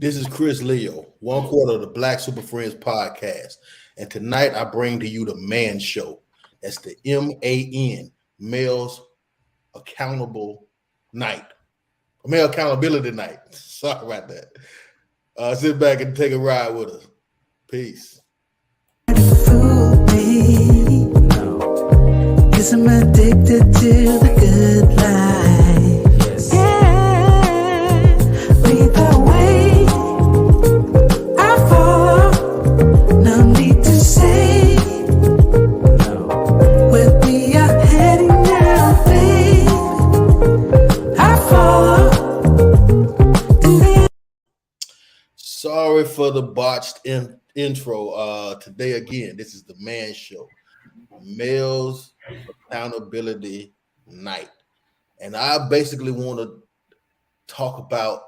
This is Chris Leo, one quarter of the Black Super Friends podcast. And tonight I bring to you the Man Show. That's the MAN, Males Accountable Night. Male Accountability Night. Sorry about that. Sit back and take a ride with us. Peace. Cause I'm addicted to the good life. Yeah, either way I follow. No need to say where we are heading now, babe. I follow. Sorry for the botched intro. Today again, this is the Man Show. Males Accountability Night. And I basically want to talk about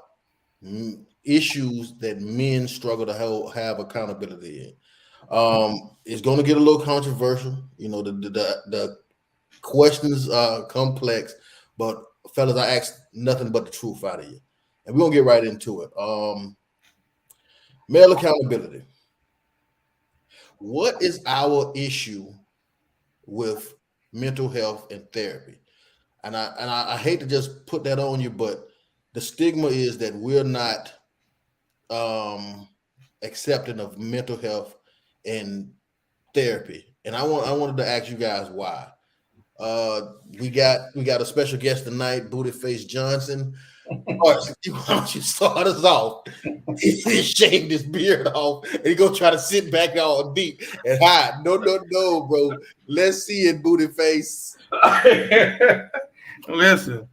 issues that men struggle to have accountability in. It's going to get a little controversial. You know, the questions are complex, but fellas, I ask nothing but the truth out of you. And we're going to get right into it. Male accountability. What is our issue with mental health and therapy? And I hate to just put that on you, but the stigma is that we're not accepting of mental health and therapy. And I wanted to ask you guys why. We got a special guest tonight, Booty Face Johnson. Why don't you start us off? He shaved his beard off and he gonna try to sit back all deep and hide. No, bro. Let's see it, Booty Face. Listen,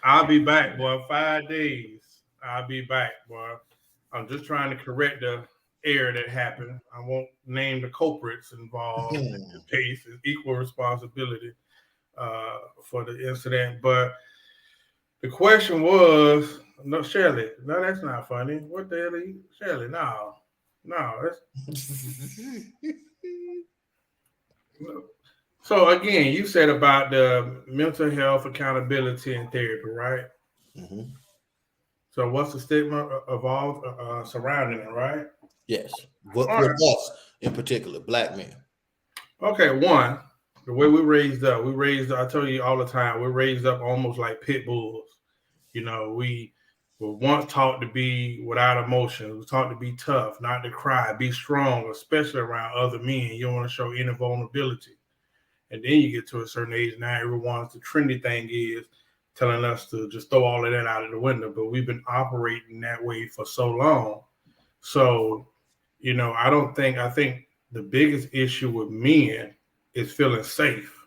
I'll be back, boy. 5 days. I'll be back, boy. I'm just trying to correct the error that happened. I won't name the culprits involved in the case. It's equal responsibility for the incident. But the question was, no, Shirley, no, that's not funny. What the hell are you, Shirley? No, that's no. So again, you said about the mental health accountability and therapy, right? Mm-hmm. So what's the stigma of surrounding it, right? Yes. With us in particular, black men. Okay, one, the way we raised up, I tell you all the time, we're raised up almost like pit bulls. You know, we were once taught to be without emotion. We were taught to be tough, not to cry, be strong, especially around other men. You don't want to show any vulnerability. And then you get to a certain age, now everyone's the trendy thing is telling us to just throw all of that out of the window. But we've been operating that way for so long. So, you know, I think the biggest issue with men is feeling safe.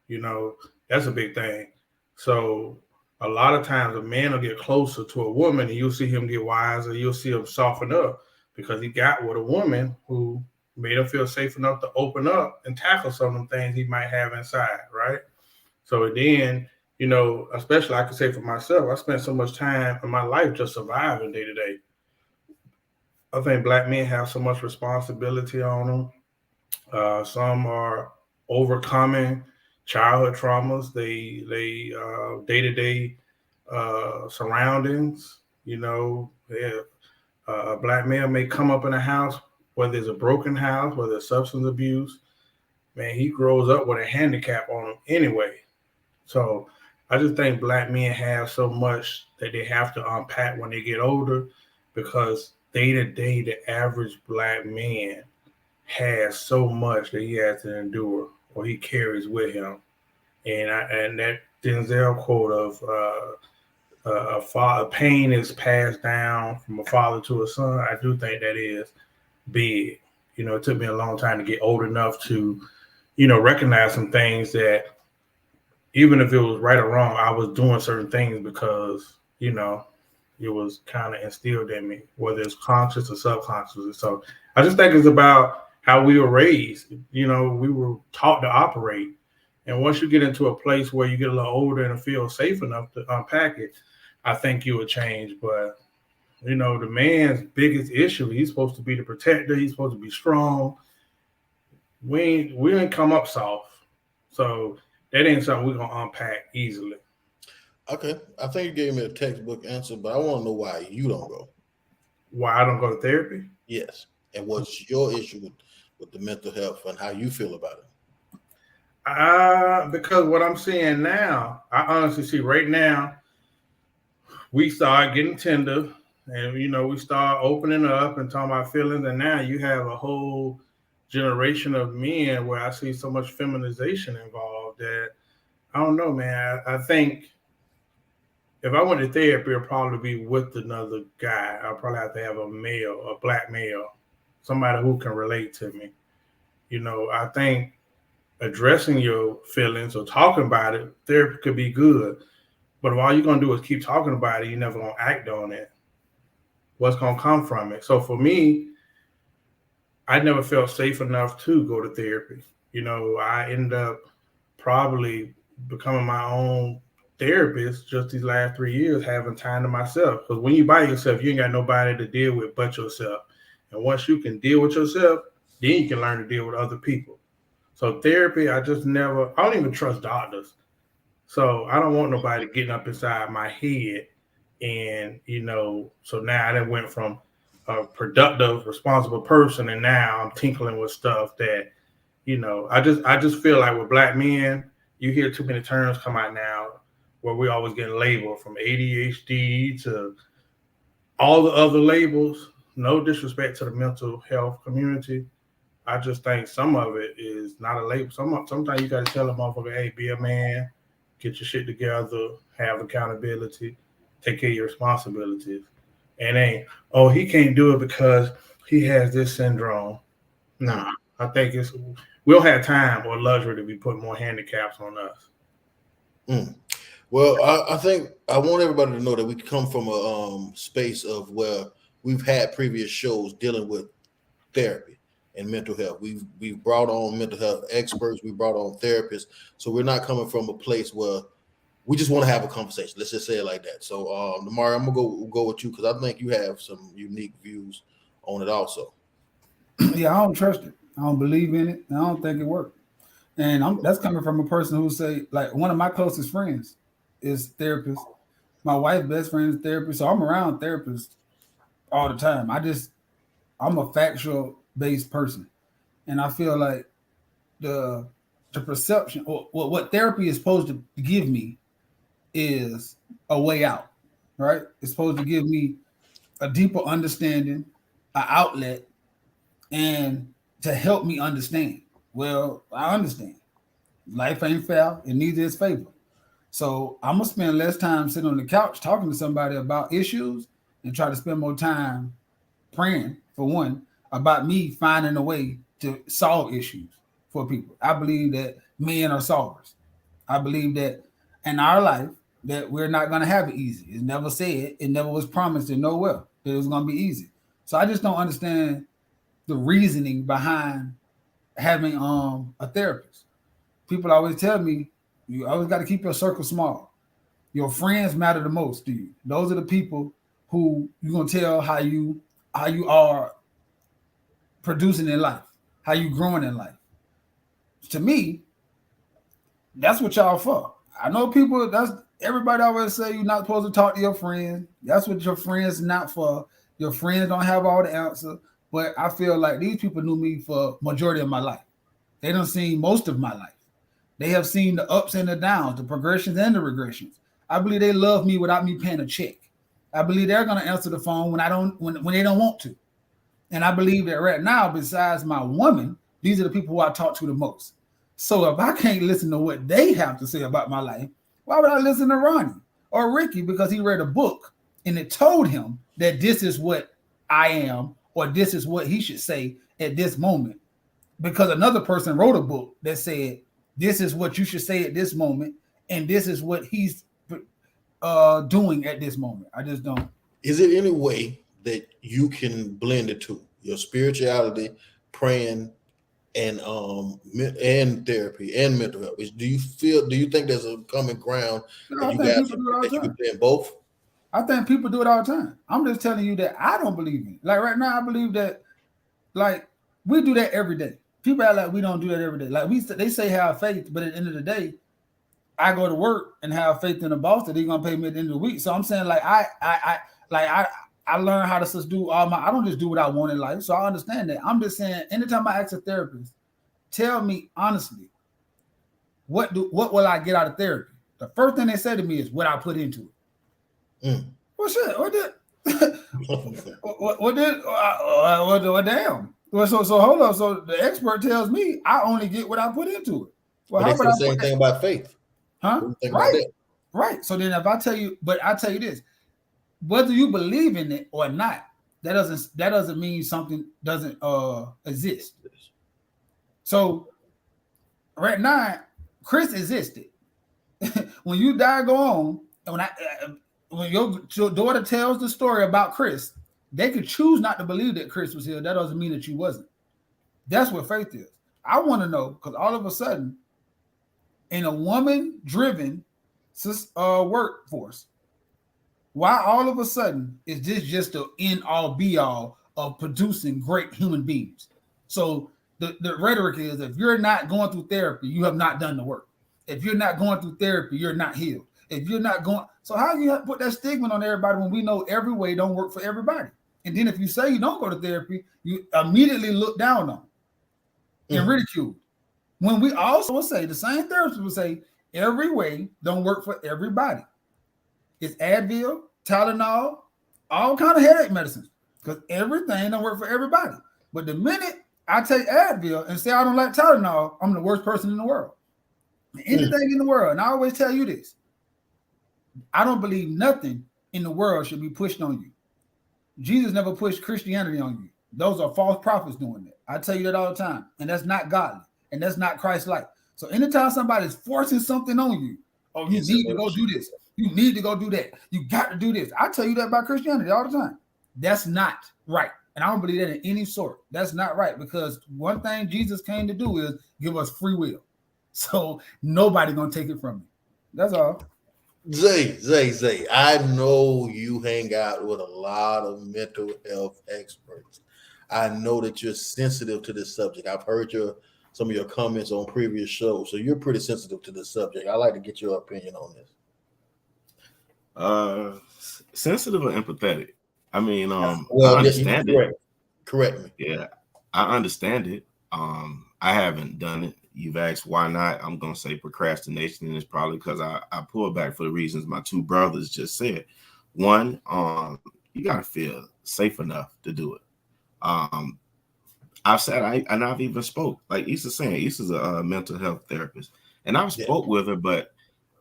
You know, that's a big thing. So a lot of times a man will get closer to a woman and you'll see him get wiser. You'll see him soften up because he got with a woman who made him feel safe enough to open up and tackle some of the things he might have inside, right? So then, you know, especially I can say for myself, I spent so much time in my life just surviving day to day. I think black men have so much responsibility on them. Some are overcoming childhood traumas, they day-to-day surroundings. You know, a black man may come up in a house, whether it's a broken house, whether it's substance abuse, man, he grows up with a handicap on him anyway. So I just think black men have so much that they have to unpack when they get older, because day to day, the average black man has so much that he has to endure or he carries with him. And that Denzel quote of pain is passed down from a father to a son, I do think that is big. You know, it took me a long time to get old enough to, you know, recognize some things that even if it was right or wrong, I was doing certain things because, you know, it was kind of instilled in me, whether it's conscious or subconscious. So I just think it's about how we were raised. You know, we were taught to operate. And once you get into a place where you get a little older and feel safe enough to unpack it, I think you would change. But, you know, the man's biggest issue, he's supposed to be the protector. He's supposed to be strong. We ain't come up soft. So that ain't something we're going to unpack easily. Okay. I think you gave me a textbook answer, but I want to know why you don't go. why I don't go to therapy. Yes. And what's your issue with the mental health and how you feel about it? Because what I'm seeing now, I honestly see right now, we start getting tender, and we start opening up and talking about feelings, and now you have a whole generation of men where I see so much feminization involved that I don't know, man. I think if I went to therapy, it'd probably be with another guy. I'll probably have to have a black male, somebody who can relate to me. I think addressing your feelings or talking about it, therapy could be good. But if all you're going to do is keep talking about it, you're never going to act on it. What's going to come from it? So for me, I never felt safe enough to go to therapy. I ended up probably becoming my own therapist just these last 3 years, having time to myself. Because when you by yourself, you ain't got nobody to deal with but yourself. And once you can deal with yourself, then you can learn to deal with other people. So therapy, I don't even trust doctors. So I don't want nobody getting up inside my head. And, so now I done went from a productive, responsible person, and now I'm tinkling with stuff that, I just feel like with black men, you hear too many terms come out now where we always getting labeled, from ADHD to all the other labels. No disrespect to the mental health community. I just think some of it is not a label. Sometimes you got to tell a motherfucker, hey, be a man, get your shit together, have accountability, take care of your responsibilities. And he can't do it because he has this syndrome. Nah, I think we don't have time or luxury to be putting more handicaps on us. Well, I think I want everybody to know that we come from a space of where we've had previous shows dealing with therapy and mental health. We've brought on mental health experts, we brought on therapists. So we're not coming from a place where we just want to have a conversation. Let's just say it like that. So, Damari, I'm gonna go with you because I think you have some unique views on it also. Yeah, I don't trust it. I don't believe in it. And I don't think it worked. And that's coming from a person who say, like, one of my closest friends is therapist. My wife's best friend is therapist. So I'm around therapists all the time. I'm a factual based person. And I feel like the perception or what therapy is supposed to give me is a way out, right? It's supposed to give me a deeper understanding, an outlet, and to help me understand. Well, I understand. Life ain't fair, and neither is favor. So I'm gonna spend less time sitting on the couch talking to somebody about issues and try to spend more time praying, for one, about me finding a way to solve issues for people. I believe that men are solvers. I believe that in our life that we're not gonna have it easy. It's never said, it never was promised in nowhere that it was gonna be easy. So I just don't understand the reasoning behind having a therapist. People always tell me you always got to keep your circle small. Your friends matter the most to you. Those are the people who you're gonna tell how you are producing in life, how you growing in life. To me, that's what y'all for. I know people, that's everybody always say you're not supposed to talk to your friends. That's what your friends not for. Your friends don't have all the answers. But I feel like these people knew me for majority of my life. They done seen most of my life. They have seen the ups and the downs, the progressions and the regressions. I believe they love me without me paying a check. I believe they're gonna answer the phone when they don't want to. And I believe that right now, besides my woman, these are the people who I talk to the most. So if I can't listen to what they have to say about my life, why would I listen to Ronnie or Ricky? Because he read a book and it told him that this is what I am, or this is what he should say at this moment. Because another person wrote a book that said, this is what you should say at this moment, and this is what he's doing at this moment. I just don't. Is it any way that you can blend the two, your spirituality, praying, and therapy and mental health? Do you think there's a common ground that you guys that you can blend both? I think people do it all the time. I'm just telling you that I don't believe in it. Like right now, I believe that, like, we do that every day. People act like we don't do that every day. Like they say have faith, but at the end of the day, I go to work and have faith in the boss that he's gonna pay me at the end of the week. So I'm saying, like, I learned how to just do all my. I don't just do what I want in life, so I understand that. I'm just saying, anytime I ask a therapist, tell me honestly, what will I get out of therapy? The first thing they say to me is what I put into it. Well, shit, what did? What damn? Well, so hold on. So the expert tells me I only get what I put into it. Well, But how they say would the I same thing about faith. Huh? Think about that. Right. So then if I tell you, but I tell you this, whether you believe in it or not, that doesn't mean something doesn't exist. So right now, Chris existed. When you die, go on. And when your daughter tells the story about Chris, they could choose not to believe that Chris was here. That doesn't mean that you wasn't. That's what faith is. I want to know, because all of a sudden, in a woman-driven workforce, why all of a sudden is this just the end-all, be-all of producing great human beings? So the rhetoric is, if you're not going through therapy, you have not done the work. If you're not going through therapy, you're not healed. If you're not going, so how do you put that stigma on everybody when we know every way don't work for everybody? And then if you say you don't go to therapy, you immediately look down on and ridicule. When we also will say, the same therapist will say, every way don't work for everybody. It's Advil, Tylenol, all kind of headache medicines, because everything don't work for everybody. But the minute I take Advil and say I don't like Tylenol, I'm the worst person in the world. Anything in the world, and I always tell you this, I don't believe nothing in the world should be pushed on you. Jesus never pushed Christianity on you. Those are false prophets doing that. I tell you that all the time, and that's not godly, and that's not Christ-like. So anytime somebody's forcing something on you, oh, you need to go do this, you need to go do that, you got to do this. I tell you that about Christianity all the time. That's not right, and I don't believe that in any sort. That's not right, because one thing Jesus came to do is give us free will. So nobody gonna take it from me. That's all. Zay, I know you hang out with a lot of mental health experts. I know that you're sensitive to this subject. I've heard some of your comments on previous shows, so you're pretty sensitive to this subject. I'd like to get your opinion on this. Sensitive or empathetic? I mean, I understand it. Correct me. Yeah, I understand it. I haven't done it. You've asked why not. I'm going to say procrastination, and it's probably because I pulled back for the reasons my two brothers just said. One, you got to feel safe enough to do it. I've said, and I've even spoke, like Issa's saying, Issa's a mental health therapist, and I've spoke with her, but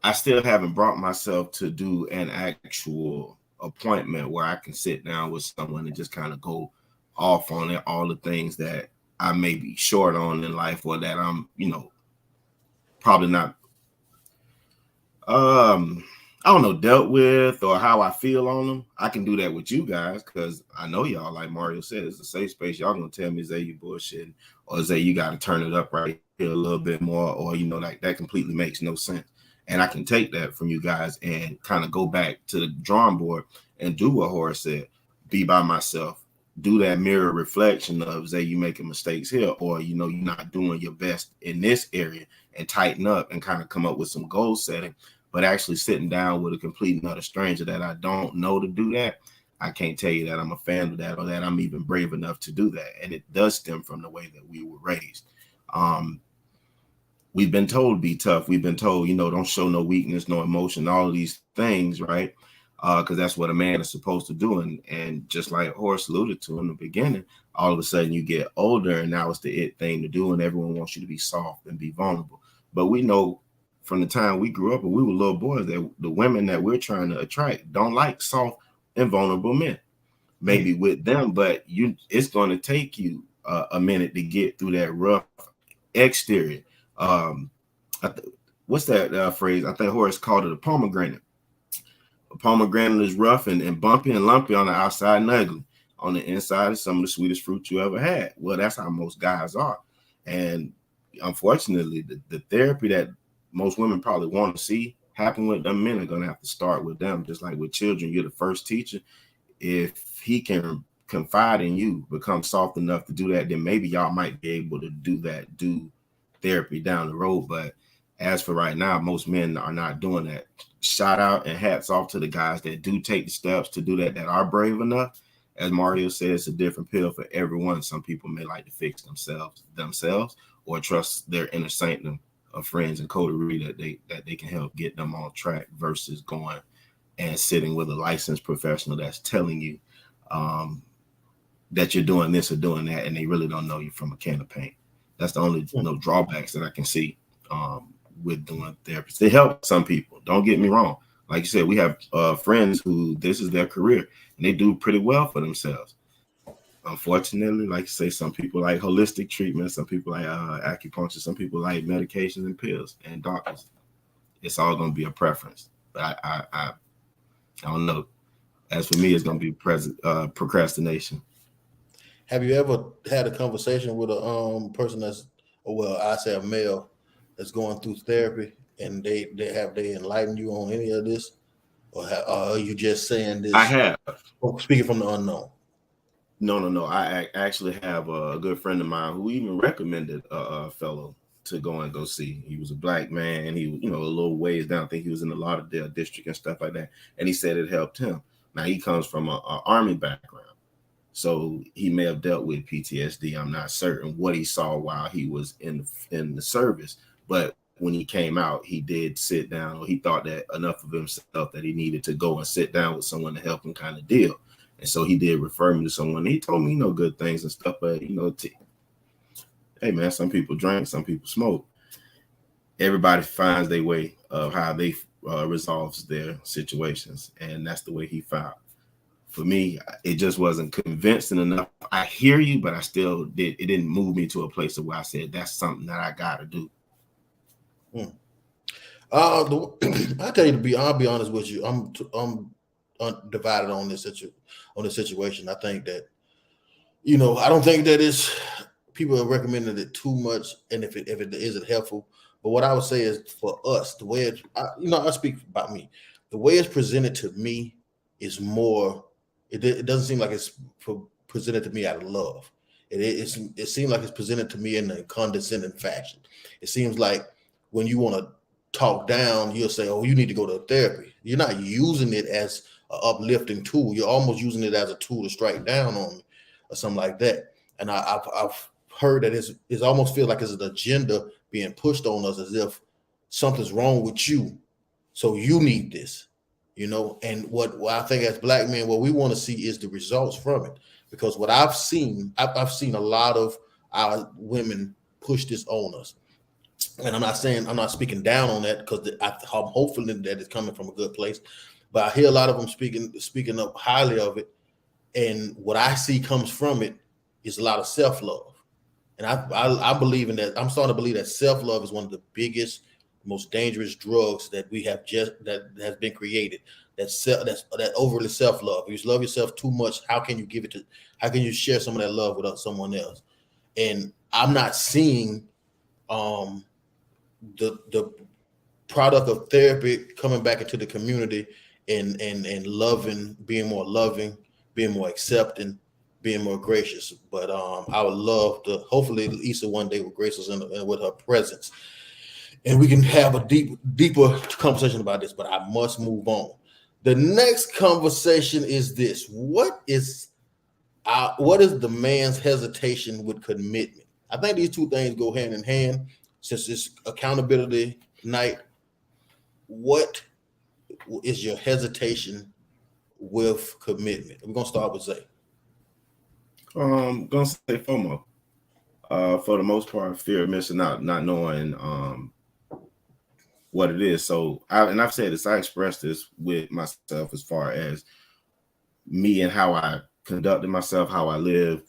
I still haven't brought myself to do an actual appointment where I can sit down with someone and just kind of go off on it, all the things that I may be short on in life, or that I'm, probably not, I don't know, dealt with, or how I feel on them. I can do that with you guys, because I know y'all, like Mario said, it's a safe space. Y'all gonna tell me, Zay, you bullshitting, or Zay, you got to turn it up right here a little bit more, or, like that completely makes no sense. And I can take that from you guys and kind of go back to the drawing board and do what Horace said, be by myself. Do that mirror reflection of, Zay, you making mistakes here, or you're not doing your best in this area, and tighten up and kind of come up with some goal setting. But actually sitting down with a complete and utter stranger that I don't know to do that, I can't tell you that I'm a fan of that, or that I'm even brave enough to do that. And it does stem from the way that we were raised. We've been told to be tough. We've been told, don't show no weakness, no emotion, all of these things, right? Because that's what a man is supposed to do. And just like Horace alluded to in the beginning, all of a sudden you get older, and now it's the it thing to do, and everyone wants you to be soft and be vulnerable. But we know from the time we grew up and we were little boys that the women that we're trying to attract don't like soft and vulnerable men. Maybe with them, but it's going to take you a minute to get through that rough exterior. What's that phrase? I think Horace called it a pomegranate. A pomegranate is rough and bumpy and lumpy on the outside and ugly. On the inside is some of the sweetest fruit you ever had. Well, that's how most guys are. And unfortunately, the therapy that most women probably want to see happen with them men are going to have to start with them. Just like with children, you're the first teacher. If he can confide in you, become soft enough to do that, then maybe y'all might be able to do therapy down the road. But as for right now, most men are not doing that. Shout out and hats off to the guys that do take the steps to do that, that are brave enough. As Mario said, it's a different pill for everyone. Some people may like to fix themselves, or trust their inner sanctum of friends and coterie that they can help get them on track, versus going and sitting with a licensed professional that's telling you that you're doing this or doing that, and they really don't know you from a can of paint. That's the only drawbacks that I can see with doing therapy. They help some people. Don't get me wrong. Like you said, we have friends who this is their career and they do pretty well for themselves. Unfortunately, like you say, some people like holistic treatment, some people like acupuncture, some people like medications and pills and doctors. It's all going to be a preference. But I don't know. As for me, it's going to be procrastination. Have you ever had a conversation with a person that's, I say a male that's going through therapy, and they enlighten you on any of this, or are you just saying this? I have. Speaking from the unknown. No. I actually have a good friend of mine who even recommended a fellow to go and go see. He was a black man. He, a little ways down. I think he was in the Lauderdale district and stuff like that. And he said it helped him. Now he comes from an army background, so he may have dealt with PTSD. I'm not certain what he saw while he was in the service, but when he came out, he did sit down, or he thought that enough of himself that he needed to go and sit down with someone to help him kind of deal. And so he did refer me to someone. He told me, good things and stuff, but hey man, some people drink, some people smoke. Everybody finds their way of how they resolves their situations, and that's the way he found. For me, it just wasn't convincing enough. I hear you, but it didn't move me to a place of where I said that's something that I gotta do. I'll tell you I'll be honest with you. I'm divided on this situation. I think that, I don't think that people are recommending it too much, and if it isn't helpful. But what I would say is, for us, the way I speak about me, the way it's presented to me is more. It doesn't seem like it's presented to me out of love. It seems like it's presented to me in a condescending fashion. It seems like when you want to talk down, you'll say, "Oh, you need to go to therapy." You're not using it as an uplifting tool. You're almost using it as a tool to strike down on me or something like that. And I've heard that it almost feels like it's an agenda being pushed on us, as if something's wrong with you, so you need this, And what I think as black men, what we want to see is the results from it. Because what I've seen a lot of our women push this on us. And I'm not speaking down on that, because I'm hopeful that it's coming from a good place. But I hear a lot of them speaking up highly of it. And what I see comes from it is a lot of self-love. And I believe in that. I'm starting to believe that self-love is one of the biggest, most dangerous drugs that we have that has been created. That overly self-love. If you love yourself too much, how can you share some of that love with someone else? And I'm not seeing the product of therapy coming back into the community and loving, being more accepting, being more gracious. But I would love to, hopefully Issa one day will grace us with her presence, and we can have a deeper conversation about this. But I must move on. The next conversation is this: what is the man's hesitation with commitment? I think these two things go hand in hand. Since it's accountability night, what is your hesitation with commitment? We're gonna start with Zay. I'm gonna say FOMO. For the most part, fear of missing out, not knowing what it is. So I've said this, I expressed this with myself as far as me and how I conducted myself, how I live.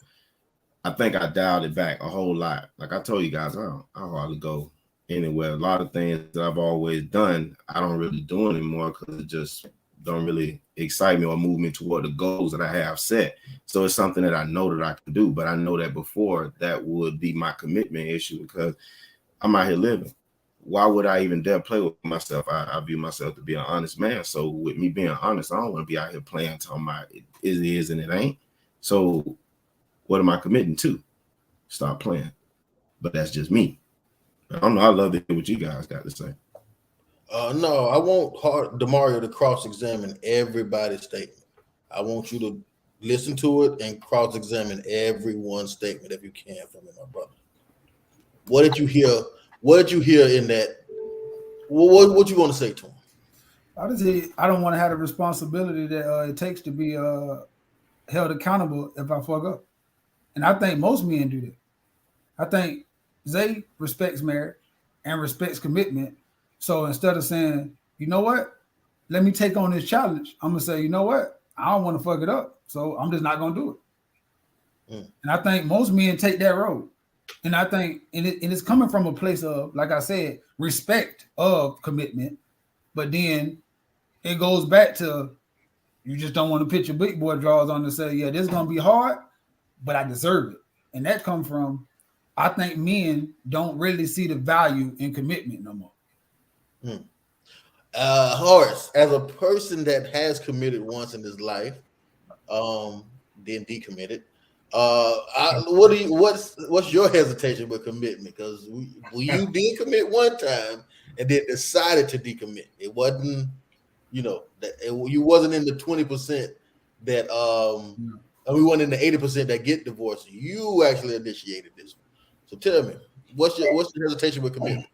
I think I dialed it back a whole lot. Like I told you guys, I hardly go anywhere. A lot of things that I've always done, I don't really do anymore, because it just don't really excite me or move me toward the goals that I have set. So it's something that I know that I can do, but I know that before that would be my commitment issue, because I'm out here living. Why would I even dare play with myself? I view myself to be an honest man. So with me being honest, I don't want to be out here playing, talking about it is and it ain't. So what am I committing to? Stop playing. But that's just me. I don't know. I love to hear what you guys got to say. No, I want Demario to cross-examine everybody's statement. I want you to listen to it and cross-examine everyone's statement if you can from it, my brother. What did you hear? What did you hear in that? What you want to say to him? I don't want to have the responsibility that it takes to be held accountable if I fuck up. And I think most men do that. I think Zay respects marriage and respects commitment. So instead of saying, you know what, let me take on this challenge, I'm gonna say, you know what, I don't want to fuck it up, so I'm just not gonna do it. And I think most men take that road. And I think and it's coming from a place of, like I said, respect of commitment, but then it goes back to you just don't want to put your big boy drawers on and say, yeah, this is gonna be hard, but I deserve it. And that comes from, I think men don't really see the value in commitment no more. Horace, as a person that has committed once in his life, then decommitted, what's your hesitation with commitment? Because you did commit one time and then decided to decommit. It wasn't, you wasn't in the 20% that we weren't in the 80% that get divorced. You actually initiated this one. So tell me, what's your hesitation with commitment?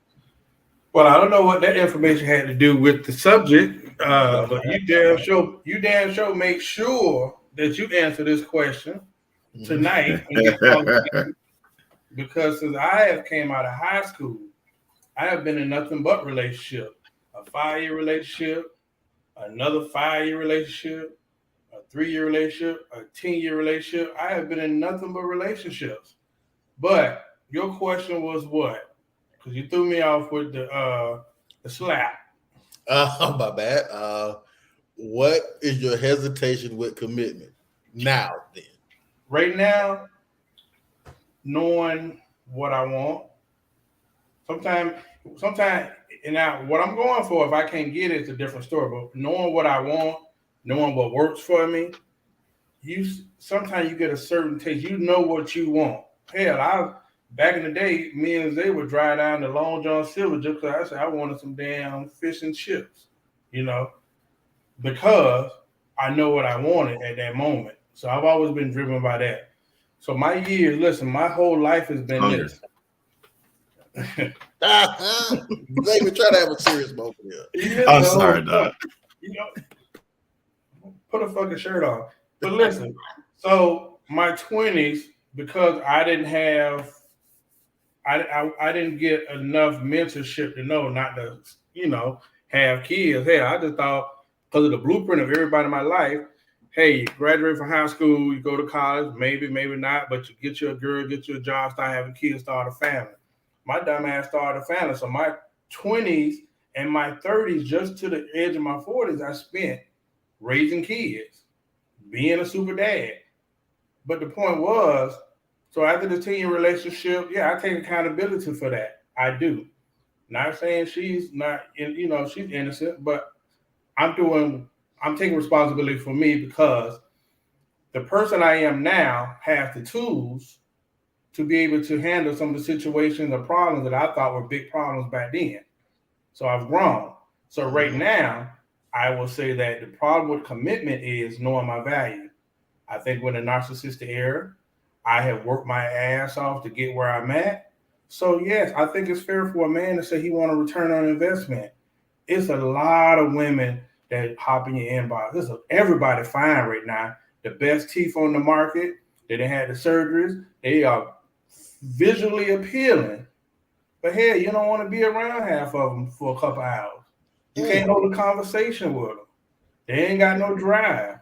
Well, I don't know what that information had to do with the subject, but you damn sure make sure that you answer this question tonight. Because since I have came out of high school, I have been in nothing but relationship. A 5-year relationship, another 5-year relationship, a 3-year relationship, a 10-year relationship. I have been in nothing but relationships. But your question was what? Because you threw me off with the slap. My bad. What is your hesitation with commitment now? Then, right now, knowing what I want. Sometimes, and now what I'm going for, if I can't get it, it's a different story. But knowing what I want, knowing what works for me, sometimes you get a certain taste. You know what you want. Hell, back in the day, me and Zay would drive down to Long John Silver just because I said I wanted some damn fish and chips, because I know what I wanted at that moment. So I've always been driven by that. So my whole life has been this. They even try to have a serious moment here. I'm sorry, dog. Put a fucking shirt on. But listen, so my 20s, because I didn't get enough mentorship to know not to, have kids. Hey, I just thought because of the blueprint of everybody in my life, hey, you graduate from high school, you go to college, maybe not, but you get you a girl, get you a job, start having kids, start a family. My dumb ass started a family. So my 20s and my 30s, just to the edge of my 40s, I spent raising kids, being a super dad. But the point was, so after the 10-year relationship, I take accountability for that. I do. Not saying she's not, she's innocent, but I'm taking responsibility for me because the person I am now has the tools to be able to handle some of the situations or problems that I thought were big problems back then. So I've grown. So right now, I will say that the problem with commitment is knowing my value. I think when a narcissistic era, I have worked my ass off to get where I'm at. So yes, I think it's fair for a man to say he want a return on investment. It's a lot of women that hop in your inbox. Everybody fine right now. The best teeth on the market. They done had the surgeries. They are visually appealing. But hell, you don't want to be around half of them for a couple hours. You can't hold a conversation with them. They ain't got no drive.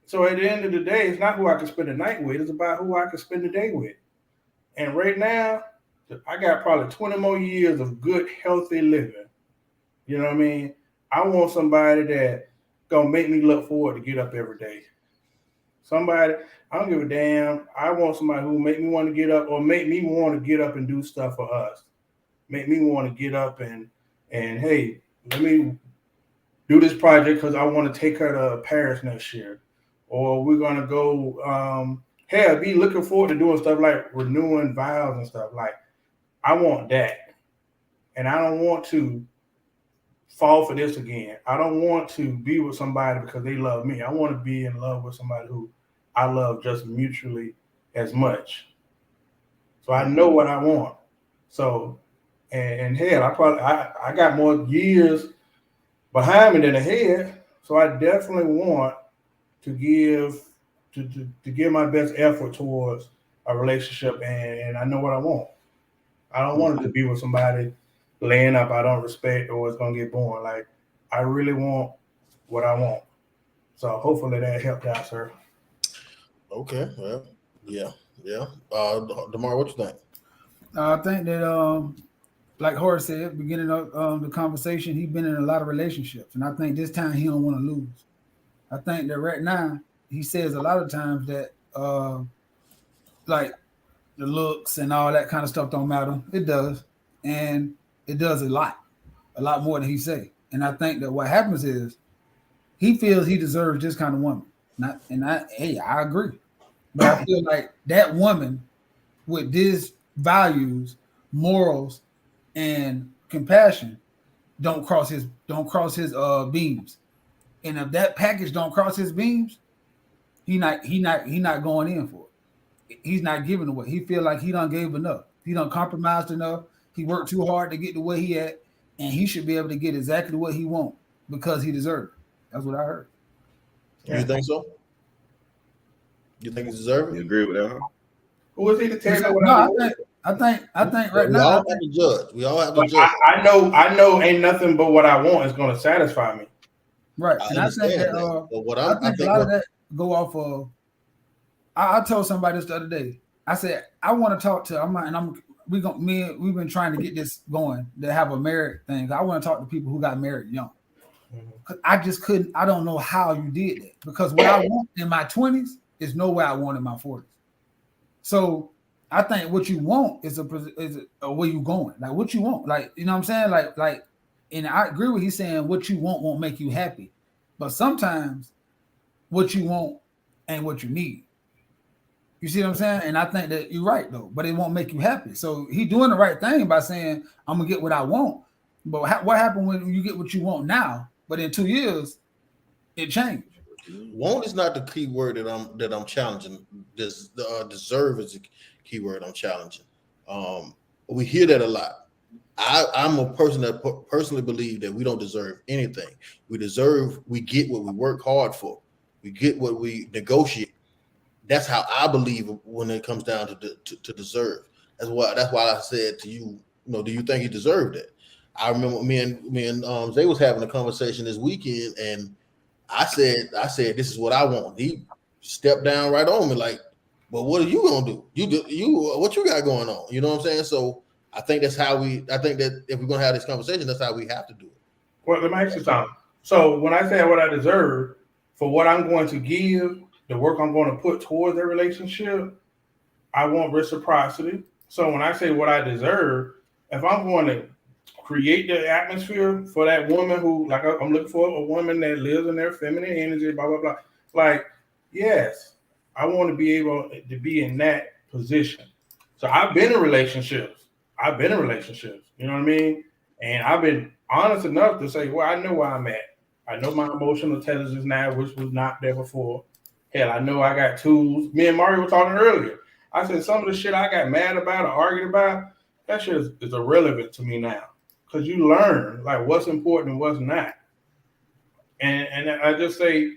So at the end of the day, it's not who I can spend the night with. It's about who I can spend the day with. And right now, I got probably 20 more years of good, healthy living. You know what I mean? I want somebody that gonna make me look forward to get up every day. Somebody, I don't give a damn. I want somebody who make me want to get up or make me want to get up and do stuff for us. Make me want to get up and hey, let me do this project because I want to take her to Paris next year. Or we're gonna go be looking forward to doing stuff like renewing vows and stuff. Like, I want that. and I don't want to fall for this again. I don't want to be with somebody because they love me. I want to be in love with somebody who I love just mutually as much. So I know what I want. So, and hell, I got more years behind me than ahead. So I definitely want to give my best effort towards a relationship, and I know what I want. I don't want to be with somebody laying up I don't respect or it's gonna get boring. Like I really want what I want. So hopefully that helped out, sir. Okay, well, yeah. DeMar, what you think? I think that like Horace said, beginning of the conversation, he's been in a lot of relationships, and I think this time he don't want to lose. I think that right now he says a lot of times that like the looks and all that kind of stuff don't matter. It does, and it does a lot more than he say. And I think that what happens is he feels he deserves this kind of woman. I agree, but I feel like that woman with these values, morals, and compassion don't cross his beams. And if that package don't cross his beams, he not going in for it. He's not giving away. He feel like he done gave enough. He done compromised enough. He worked too hard to get to where he at, and he should be able to get exactly what he want because he deserves it. That's what I heard. Yeah. You think so? You think he deserves it? You agree with that? Huh? Who is he to tell me what I think right we now. All have to judge. We all have to judge. I know ain't nothing but what I want is going to satisfy me. Right. And I think that I think a lot of that go off of I told somebody this the other day. I said, I want to talk to we've been trying to get this going to have a married thing. I want to talk to people who got married young. Because I just couldn't, I don't know how you did that. Because what I want in my 20s is no way I want in my 40s. So I think what you want is a where you going. Like what you want. Like, you know what I'm saying? Like, and I agree with he's saying what you want won't make you happy. But sometimes what you want ain't what you need. You see what I'm saying? And I think that you're right though, but it won't make you happy. So he doing the right thing by saying, I'm gonna get what I want. But what happened when you get what you want now, but in 2 years, it changed? Want is not the key word that I'm challenging. Deserve is the key word I'm challenging. We hear that a lot. I'm a person that personally believe that we don't deserve anything. We get what we work hard for. We get what we negotiate. That's how I believe when it comes down to deserve. That's why I said to you, do you think he deserved it? I remember me and Zay was having a conversation this weekend, and I said this is what I want. He stepped down right on me like, well, what are you gonna do? You what you got going on? You know what I'm saying? So I think that's how I think that if we're gonna have this conversation, that's how we have to do it. Well, let me ask you something. So when I say what I deserve for what I'm going to give, the work I'm going to put towards their relationship, I want reciprocity. So when I say what I deserve, if I'm going to create the atmosphere for that woman who, like, I'm looking for a woman that lives in their feminine energy, blah, blah, blah. Like, yes, I want to be able to be in that position. So I've been in relationships. You know what I mean? And I've been honest enough to say, well, I know where I'm at. I know my emotional intelligence now, which was not there before. Hell, I know I got tools. Me and Mario were talking earlier. I said some of the shit I got mad about or argued about, that shit is irrelevant to me now. Because you learn like what's important and what's not. And I just say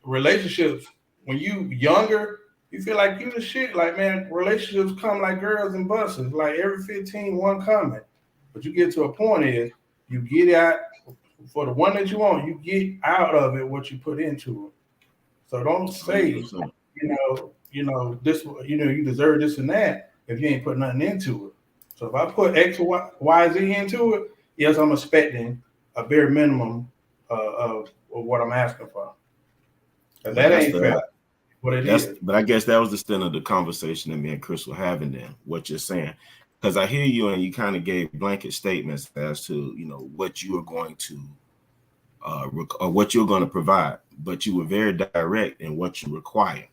relationships, when you younger, you feel like you the shit. Like, man, relationships come like girls and buses. Like every 15, one coming. But you get to a point is you get out for the one that you want, you get out of it what you put into it. So don't say, this, you deserve this and that if you ain't put nothing into it. So if I put X, Y, Z into it, yes, I'm expecting a bare minimum of what I'm asking for. And that ain't fair. What it is. But I guess that was the extent of the conversation that me and Chris were having then, what you're saying. Because I hear you and you kind of gave blanket statements as to, what you are going to or what you're going to provide, but you were very direct in what you require.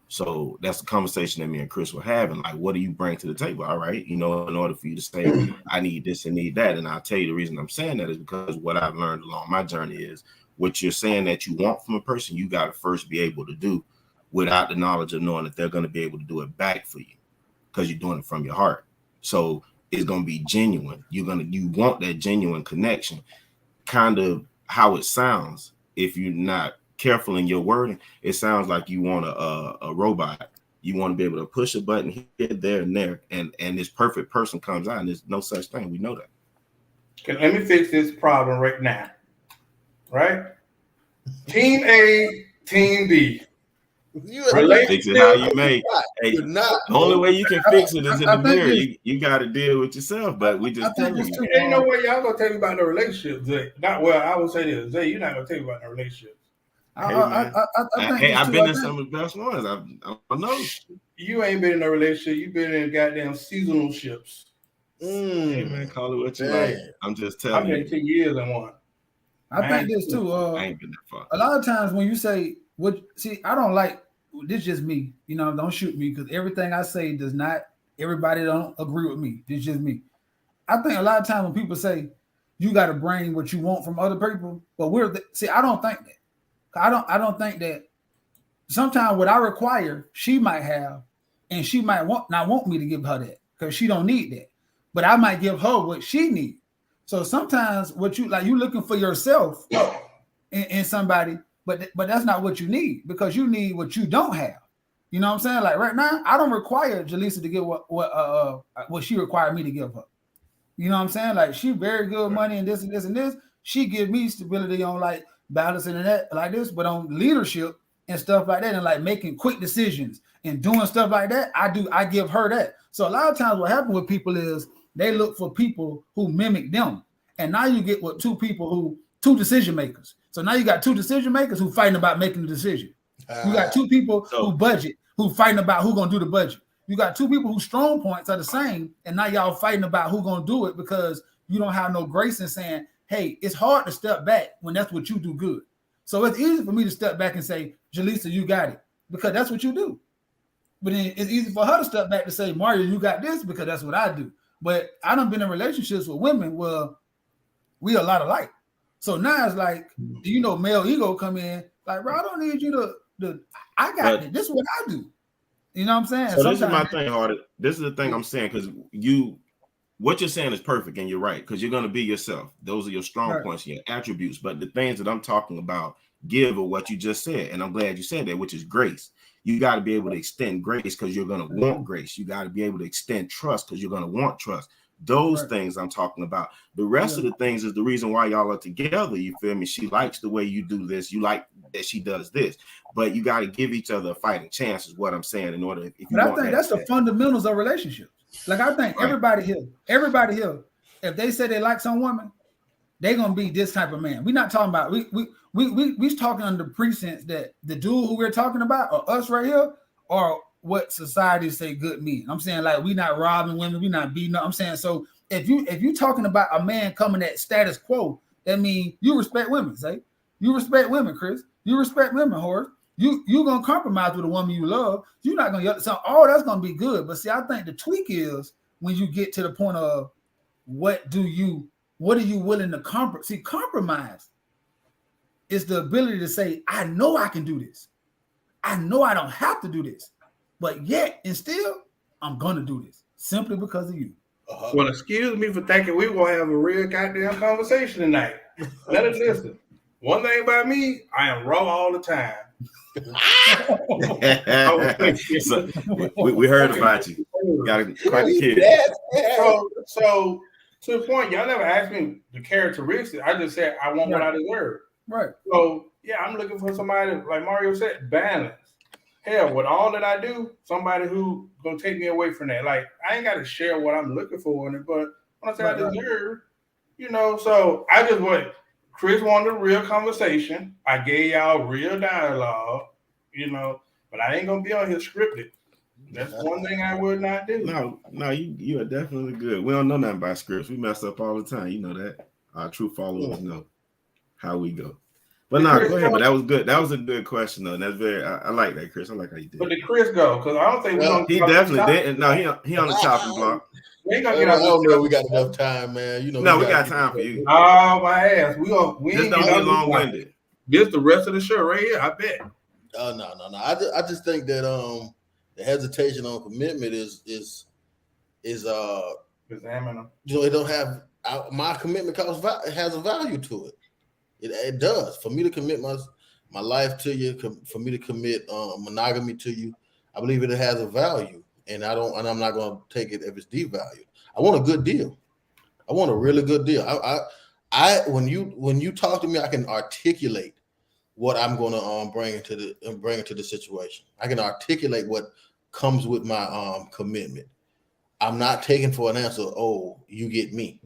So that's the conversation that me and Chris were having. Like, what do you bring to the table? All right, you know, in order for you to say, I need this and need that. And I'll tell you the reason I'm saying that is because what I've learned along my journey is what you're saying that you want from a person, you got to first be able to do without the knowledge of knowing that they're going to be able to do it back for you because you're doing it from your heart. So it's going to be genuine. You want that genuine connection, kind of how it sounds. If you're not careful in your wording, it sounds like you want a robot. You want to be able to push a button here, there, and there, and this perfect person comes out, and there's no such thing. We know that. Okay, let me fix this problem right now. Right? Team A, Team B. Fix it how you may. Hey, You're not. the only way you can fix it is in I the think mirror. this- You got to deal with yourself. But we just tell think you. this Ain't no way y'all gonna tell me about no relationship, Zay. Not well. I would say this, Zay. You're not gonna tell me about no relationship. I man. think Hey, this I've too, been I in think- some of the best ones. I know. You ain't been in a relationship. You've been in goddamn seasonal ships. Hey, man, call it what you Man. like. I'm just I've telling been you. 10 years in one. I think this too. I ain't been that far. A lot of times when you say what, see, I don't like this. Just me, you know. Don't shoot me because everything I say does not. Everybody don't agree with me. It's just me. I think a lot of times when people say you got to bring what you want from other people, but see, I don't think that. I don't think that. Sometimes what I require, she might have, and she might not want me to give her that because she don't need that. But I might give her what she needs. So sometimes what you like, you looking for yourself in somebody, but that's not what you need because you need what you don't have. You know what I'm saying? Like right now, I don't require Jaleesa to give what she required me to give her. You know what I'm saying? Like she very good money and this and this and this. She give me stability on like balancing and that like this, but on leadership and stuff like that, and like making quick decisions and doing stuff like that, I give her that. So a lot of times what happens with people is they look for people who mimic them. And now you get what two decision makers. So now you got two decision makers who fighting about making the decision. You got two people who budget, who fighting about who gonna do the budget. You got two people whose strong points are the same, and now y'all fighting about who gonna do it because you don't have no grace in saying, hey, it's hard to step back when that's what you do good. So it's easy for me to step back and say, Jaleesa, you got it, because that's what you do. But then it's easy for her to step back to say, Mario, you got this, because that's what I do. But I done been in relationships with women where we a lot alike. So now it's like, you know, male ego come in, like, bro, I don't need you to I got it. This is what I do. You know what I'm saying? So this is my thing, Hardy. This is the thing I'm saying, because what you're saying is perfect, and you're right, because you're going to be yourself. Those are your strong points, your attributes. But the things that I'm talking about give are what you just said, and I'm glad you said that, which is grace. You got to be able to extend grace because you're going to want grace. You got to be able to extend trust because you're going to want trust. Those things I'm talking about. The rest of the things is the reason why y'all are together. You feel me? She likes the way you do this. You like that she does this. But you got to give each other a fighting chance, is what I'm saying. In order, if you but I think that's the fundamentals of relationships. Like I think everybody here, if they say they like some woman, they're gonna be this type of man. We're not talking about we talking under the pretense that the dude who we're talking about, or us right here, are what society say good men. I'm saying like we not robbing women, we not beating up. I'm saying so if you talking about a man coming at status quo, that means you respect women, say you respect women, Chris. You respect women, Horace. You gonna compromise with a woman you love. You're not gonna so all that's gonna be good. But see, I think the tweak is when you get to the point of what are you willing to compromise? See, compromise is the ability to say, I know I can do this. I know I don't have to do this, but yet and still I'm gonna do this simply because of you. Well, excuse me for thinking we gonna have a real goddamn conversation tonight. Let us listen. One thing about me, I am raw all the time. So, we heard about you. Got quite a kid. So to the point, y'all never asked me the characteristics. I just said I want what I deserve. Right. So yeah, I'm looking for somebody like Mario said, balance. Hell, with all that I do, somebody who gonna take me away from that. Like I ain't got to share what I'm looking for in it, but when I say I deserve, you know. So I just went. Chris wanted a real conversation. I gave y'all real dialogue, you know, but I ain't gonna be on here scripted. That's one thing I would not do. No, you are definitely good. We don't know nothing about scripts. We mess up all the time. You know that. Our true followers know how we go. But Did no, Chris go ahead. go? But that was good. That was a good question, though. And that's very. I like that, Chris. I like how you did. But did Chris go? Because I don't think we're gonna He definitely didn't. No, he on the chopping block. We ain't I gonna get out don't know. this. We got enough time, man. You know. No, we gotta got time for you. Oh my ass. We Just ain't don't get get out long this. winded. This the rest of the show right here. I bet. No. I just think that the hesitation on commitment is Examine them. it don't have my commitment has a value to it. It does. For me to commit my life to you, for me to commit monogamy to you, I believe it has a value, and I'm not going to take it if it's devalued. I want a good deal. I want a really good deal. When you talk to me, I can articulate what I'm going to bring into the situation. I can articulate what comes with my commitment. I'm not taking for an answer. Oh, you get me.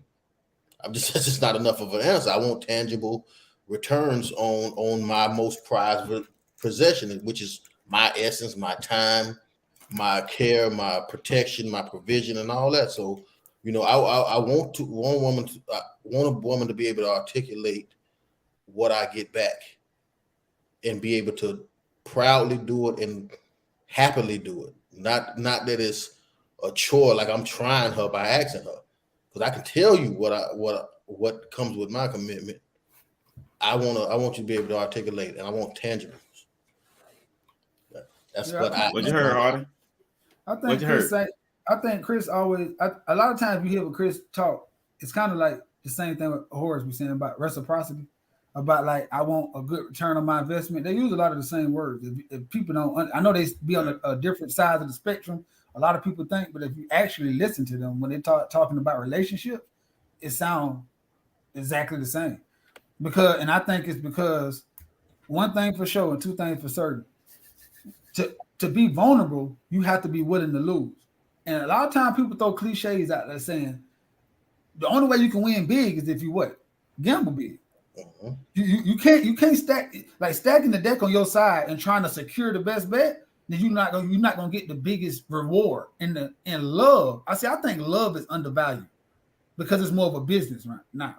That's just not enough of an answer. I want tangible returns on my most prized possession, which is my essence, my time, my care, my protection, my provision, and all that. So, I want a woman to be able to articulate what I get back and be able to proudly do it and happily do it. Not that it's a chore, like I'm trying her by asking her. Because I can tell you what comes with my commitment. I want you to be able to articulate, and I want tangibles. That's what you heard, Hardy. I think Chris always. A lot of times you hear with Chris talk, it's kind of like the same thing with Horace was saying about reciprocity, about like I want a good return on my investment. They use a lot of the same words. If people don't, I know they be on a different side of the spectrum. A lot of people think, but if you actually listen to them when they talking about relationships, it sounds exactly the same. And I think it's because one thing for sure and two things for certain. To be vulnerable, you have to be willing to lose. And a lot of times people throw cliches out there saying the only way you can win big is if you what? Gamble big. Uh-huh. You can't stack like stacking the deck on your side and trying to secure the best bet. Then you're not gonna get the biggest reward in love. I think love is undervalued because it's more of a business,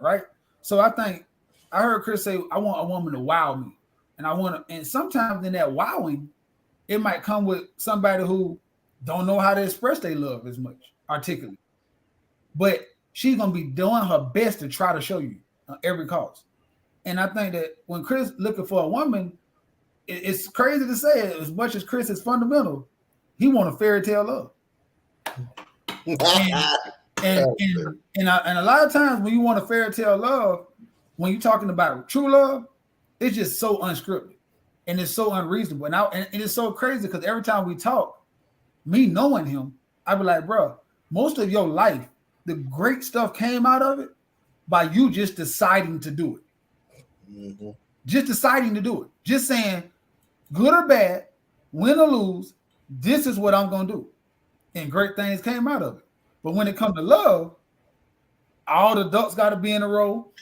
right? So I think I heard Chris say, I want a woman to wow me. And sometimes in that wowing, it might come with somebody who don't know how to express their love as much articulately. But she's gonna be doing her best to try to show you at every cost. And I think that when Chris looking for a woman, it's crazy to say it, as much as Chris is fundamental, he want a fairy tale love. and a lot of times when you want a fairy tale love, when you're talking about true love, it's just so unscripted and it's so unreasonable. And it's so crazy because every time we talk, me knowing him, I be like, bro, most of your life, the great stuff came out of it by you just deciding to do it. Mm-hmm. Just deciding to do it. Just saying, good or bad, win or lose, this is what I'm going to do. And great things came out of it. But when it comes to love, all the ducks got to be in a row.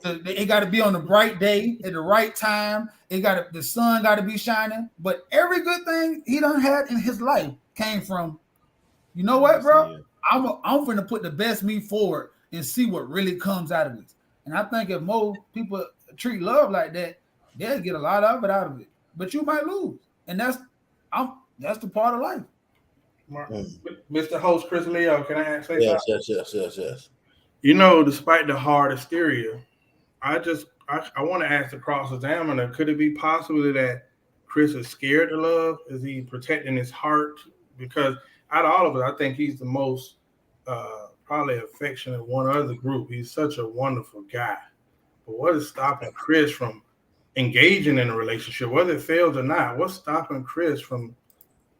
It got to be on the bright day at the right time. The sun got to be shining. But every good thing he done had in his life came from, you know what, bro? I'm going to put the best me forward and see what really comes out of this. And I think if more people treat love like that, they'll get a lot of it out of it. But you might lose. And that's the part of life. Mr. Host Chris Leo, can I say something? Yes. Despite the hard hysteria, I want to ask the cross-examiner, could it be possible that Chris is scared to love? Is he protecting his heart? Because out of all of us, I think he's the most probably affectionate one other group. He's such a wonderful guy. But what is stopping Chris from engaging in a relationship, whether it fails or not? What's stopping Chris from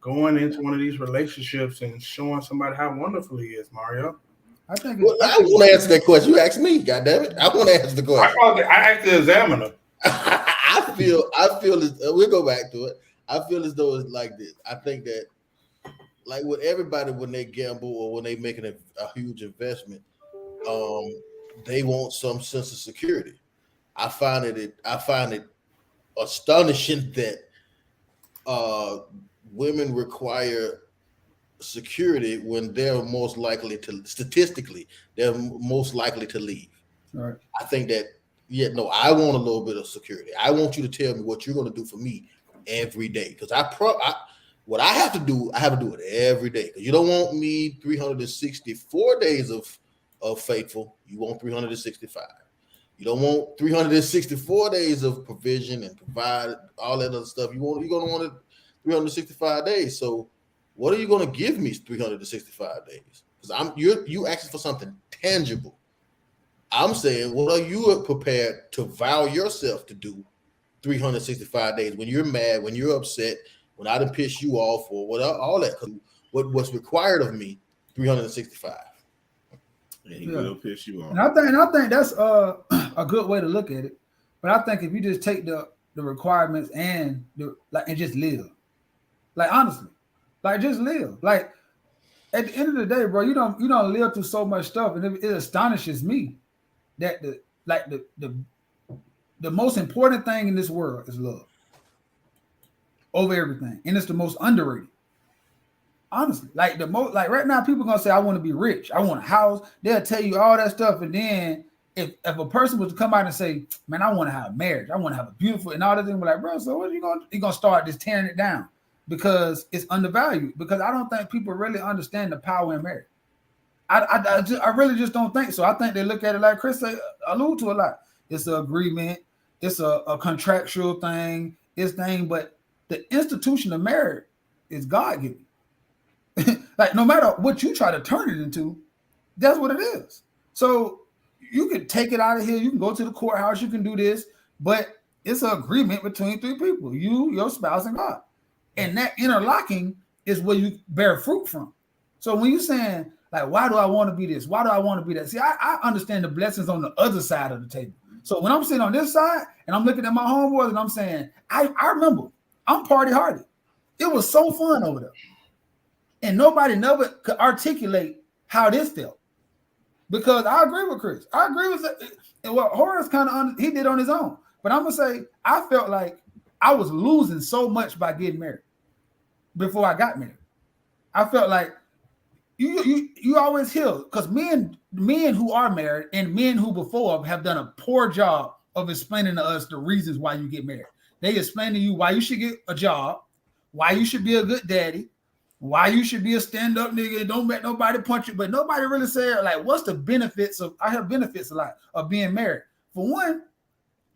going into one of these relationships and showing somebody how wonderful he is, Mario? I think I want to answer that question. You asked me, goddammit. I want to answer the question. I asked the examiner. I feel as we'll go back to it. I feel as though it's like this. I think that, like with everybody, when they gamble or when they making a huge investment, they want some sense of security. I find it astonishing that women require security when they're most likely to leave. Right. I think that Yeah, no, I want a little bit of security. I want you to tell me what you're going to do for me every day. Because what I have to do it every day. Because you don't want me 364 days of faithful. You want 365. You don't want 364 days of provision and provide all that other stuff. You're going to want it 365 days. So what are you going to give me 365 days? Because you asking for something tangible. I'm saying, what are you prepared to vow yourself to do 365 days when you're mad, when you're upset, when I done piss you off, or what all that? What's required of me 365. And he will piss you off. And I think that's a good way to look at it. But I think if you just take the requirements and and just live, like honestly, like just live. Like at the end of the day, bro, you don't live through so much stuff, and it astonishes me that the most important thing in this world is love over everything, and it's the most underrated. Honestly, like right now, people gonna say, "I want to be rich, I want a house." They'll tell you all that stuff, and then if a person was to come out and say, "Man, I want to have a marriage, I want to have a beautiful," and all that thing, we're like, "Bro, so what are you gonna?" You're gonna start just tearing it down because it's undervalued. Because I don't think people really understand the power in marriage. I really just don't think so. I think they look at it like Chris allude to a lot. It's an agreement, it's a contractual thing, but the institution of marriage is God-given. Like no matter what you try to turn it into, that's what it is. So you can take it out of here, you can go to the courthouse, you can do this, but it's an agreement between three people, you, your spouse, and God. And that interlocking is where you bear fruit from. So when you're saying, like, why do I want to be this? Why do I want to be that? See, I understand the blessings on the other side of the table. So when I'm sitting on this side and I'm looking at my homeboys and I'm saying, I remember, I'm party hardy. It was so fun over there. And nobody never could articulate how this felt. Because I agree with Chris. I agree with it. And what Horace kind of he did on his own. But I'm gonna say I felt like I was losing so much by getting married before I got married. I felt like you always hear, because men who are married and men who before have done a poor job of explaining to us the reasons why you get married. They explain to you why you should get a job, why you should be a good daddy, why you should be a stand-up nigga and don't let nobody punch you. But nobody really said, like, what's the benefits of, I have benefits a lot of being married. For one,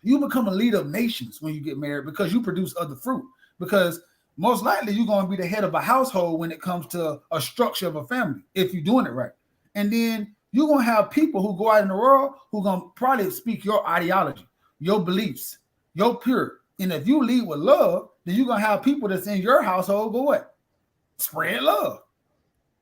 you become a leader of nations when you get married because you produce other fruit. Because most likely you're going to be the head of a household when it comes to a structure of a family, if you're doing it right. And then you're going to have people who go out in the world who are going to probably speak your ideology, your beliefs, your pure. And if you lead with love, then you're going to have people that's in your household go what? Spread love.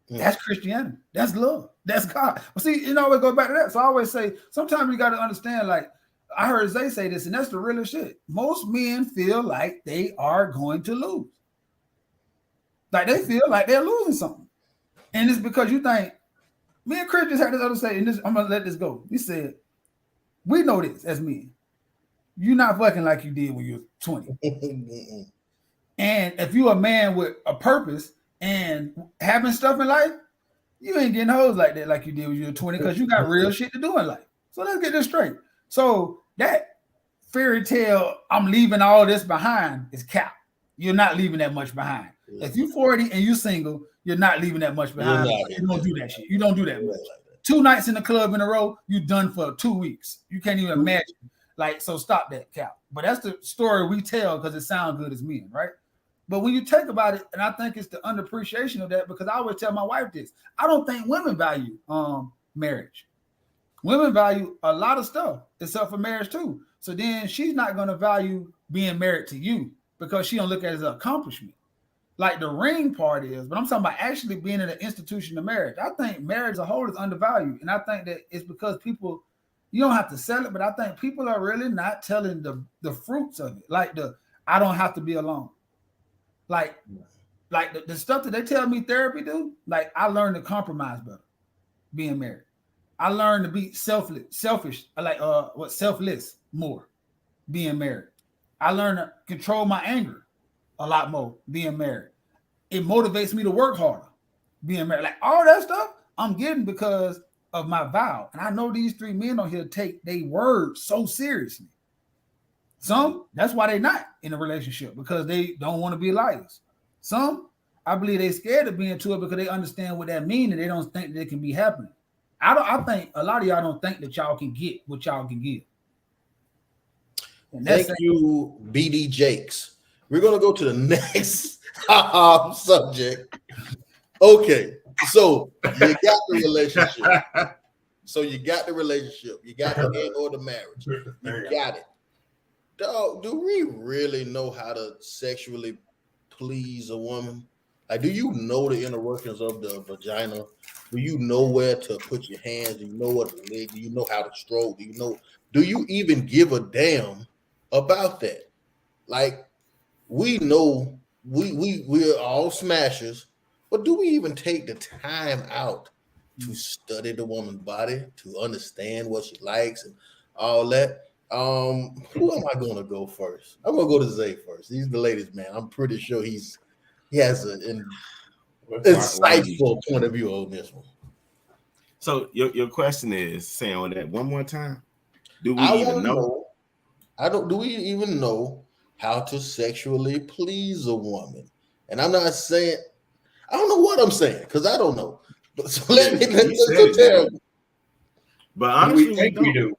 That's Christianity. That's love. That's God. Well, see, it always goes back to that. So I always say, sometimes you got to understand, like, I heard Zay say this, and that's the realest shit. Most men feel like they are going to lose. Like they feel like they're losing something. And it's because you think, me and Chris just had this other say, and this, I'm going to let this go. He said, we know this as men. You're not fucking like you did when you were 20. And if you're a man with a purpose and having stuff in life, you ain't getting hoes like that like you did when you were 20 because you got real shit to do in life. So let's get this straight. So that fairy tale, I'm leaving all this behind, is cap. You're not leaving that much behind. Yeah. If you're 40 and you're single, you're not leaving that much behind. You don't do that shit. You don't do that much. 2 nights in the club in a row, you're done for 2 weeks. You can't even imagine. Like, so stop that, cap. But that's the story we tell because it sounds good as men, right? But when you think about it, and I think it's the underappreciation of that, because I always tell my wife this, I don't think women value marriage. Women value a lot of stuff except for marriage too. So then she's not going to value being married to you because she don't look at it as an accomplishment. Like the ring part is, but I'm talking about actually being in an institution of marriage. I think marriage as a whole is undervalued. And I think that it's because people, you don't have to sell it, but I think people are really not telling the fruits of it. Like I don't have to be alone. Like the stuff that they tell me therapy do, like I learned to compromise better being married. I learned to be selfish, selfless more being married. I learned to control my anger a lot more being married. It motivates me to work harder being married. Like all that stuff I'm getting because of my vow. And I know these 3 men on here take their words so seriously. Some, that's why they're not in a relationship, because they don't want to be liars. Some, I believe they're scared of being into it because they understand what that means and they don't think that it can be happening. I think a lot of y'all don't think that y'all can get what y'all can give. And Thank you, BD Jakes. We're gonna go to the next subject. Okay, so you got the relationship. You got the end or the marriage. You got it. Dog, do we really know how to sexually please a woman? Like, do you know the inner workings of the vagina? Do you know where to put your hands? Do you know what to lick? Do you know how to stroke? Do you even give a damn about that? Like, we know we're all smashers, but do we even take the time out to study the woman's body, to understand what she likes and all that? Who am I going to go first? I'm going to go to Zay first. He's the latest man. I'm pretty sure he has an insightful point of view on this one. So your question is, say on that one more time. Do we even know? Do we even know how to sexually please a woman? And I'm not saying, I don't know what I'm saying, because I don't know. But so let's tell me. But honestly, we think we do.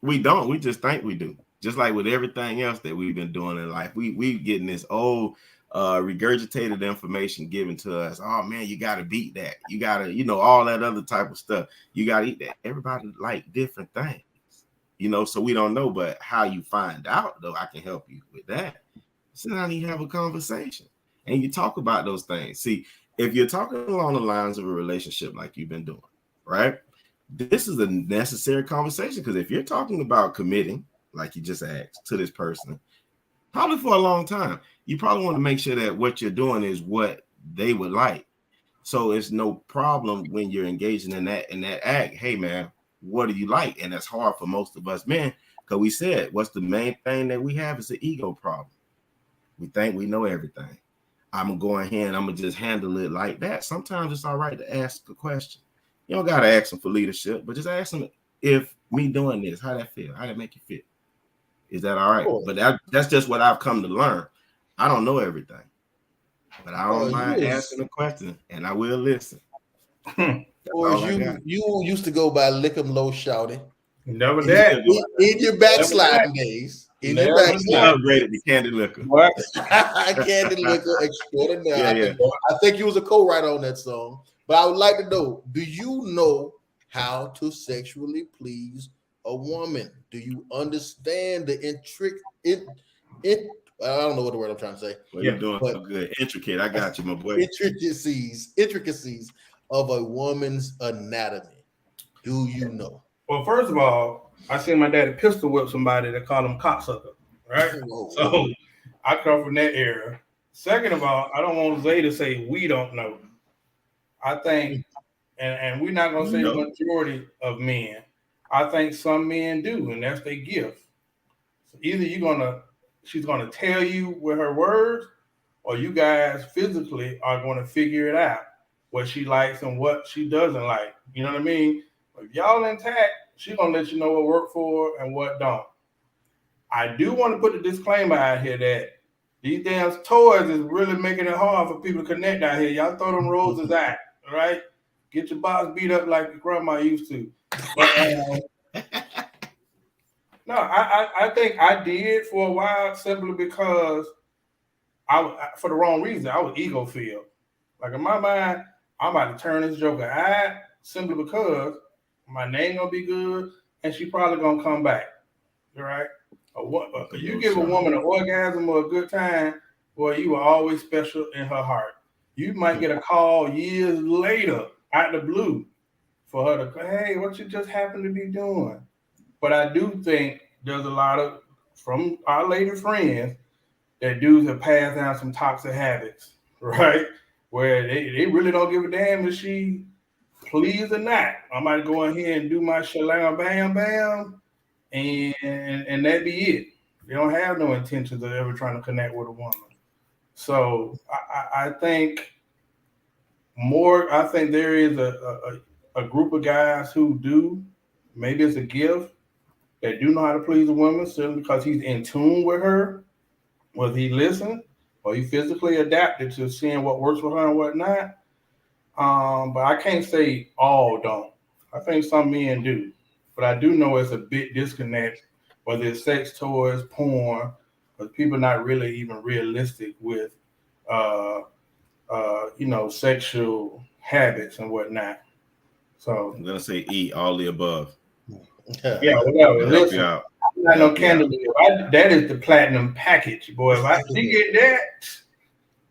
We don't. We just think we do. Just like with everything else that we've been doing in life, we getting this old regurgitated information given to us. Oh man, you got to beat that. You got to, all that other type of stuff. You got to eat that. Everybody like different things, so we don't know. But how you find out, though, I can help you with that. Sit down and you have a conversation and you talk about those things. See, if you're talking along the lines of a relationship like you've been doing, right? This is a necessary conversation, because if you're talking about committing, like you just asked, to this person, probably for a long time, you probably want to make sure that what you're doing is what they would like. So it's no problem when you're engaging in that act. Hey man, what do you like? And that's hard for most of us men, because we said, what's the main thing that we have is an ego problem. We think we know everything. I'm gonna go ahead and I'm gonna just handle it like that. Sometimes it's all right to ask a question. You don't gotta ask them for leadership, but just ask them, if me doing this, how that feel? How that make you feel? Is that all right? Cool. But that's just what I've come to learn. I don't know everything, but I don't mind asking a question, and I will listen. Or you used to go by lick 'em low, shouty. Never that. In your backsliding days. In your backsliding. Upgraded to Candy Liquor. What? Candy Liquor extraordinary. Yeah. I think he was a co-writer on that song. But I would like to know, do you know how to sexually please a woman? Do you understand the I don't know what the word I'm trying to say. Well, you're doing so good. Intricate. I got you, my boy. Intricacies of a woman's anatomy. Do you know? Well, first of all, I seen my daddy pistol whip somebody that called him cocksucker, right? So I come from that era. Second of all, I don't want Zay to say we don't know. I think, and we're not going to say the majority of men. I think some men do, and that's their gift. So either she's going to tell you with her words, or you guys physically are going to figure it out, what she likes and what she doesn't like. You know what I mean? If y'all intact, she's going to let you know what worked for her and what don't. I do want to put the disclaimer out here that these damn toys is really making it hard for people to connect out here. Y'all throw them roses out, all right? Get your box beat up like your grandma used to. But, no, I think I did for a while simply because for the wrong reason. I was ego filled. Like in my mind, I'm about to turn this joker out simply because my name gonna be good and she probably gonna come back. All right? You give a woman an orgasm or a good time, boy, you are always special in her heart. You might get a call years later out the blue for her to, hey, what you just happen to be doing? But I do think there's a lot of, from our lady friends, that dudes have passed down some toxic habits, right? Where they really don't give a damn if she pleased or not. I might go in here and do my shalam bam bam, and that be it. They don't have no intentions of ever trying to connect with a woman. So I think there is a group of guys who do. Maybe it's a gift that do know how to please a woman simply because he's in tune with her, whether he listen or he physically adapted to seeing what works for her and what not. But I can't say all don't. I think some men do. But I do know it's a big disconnect, whether it's sex toys, porn, but people not really even realistic with sexual habits and whatnot. So I'm gonna say eat all the above. yeah, whatever. Help Listen, you out. I'm not no candidate. That is the platinum package, boy. If I did get that,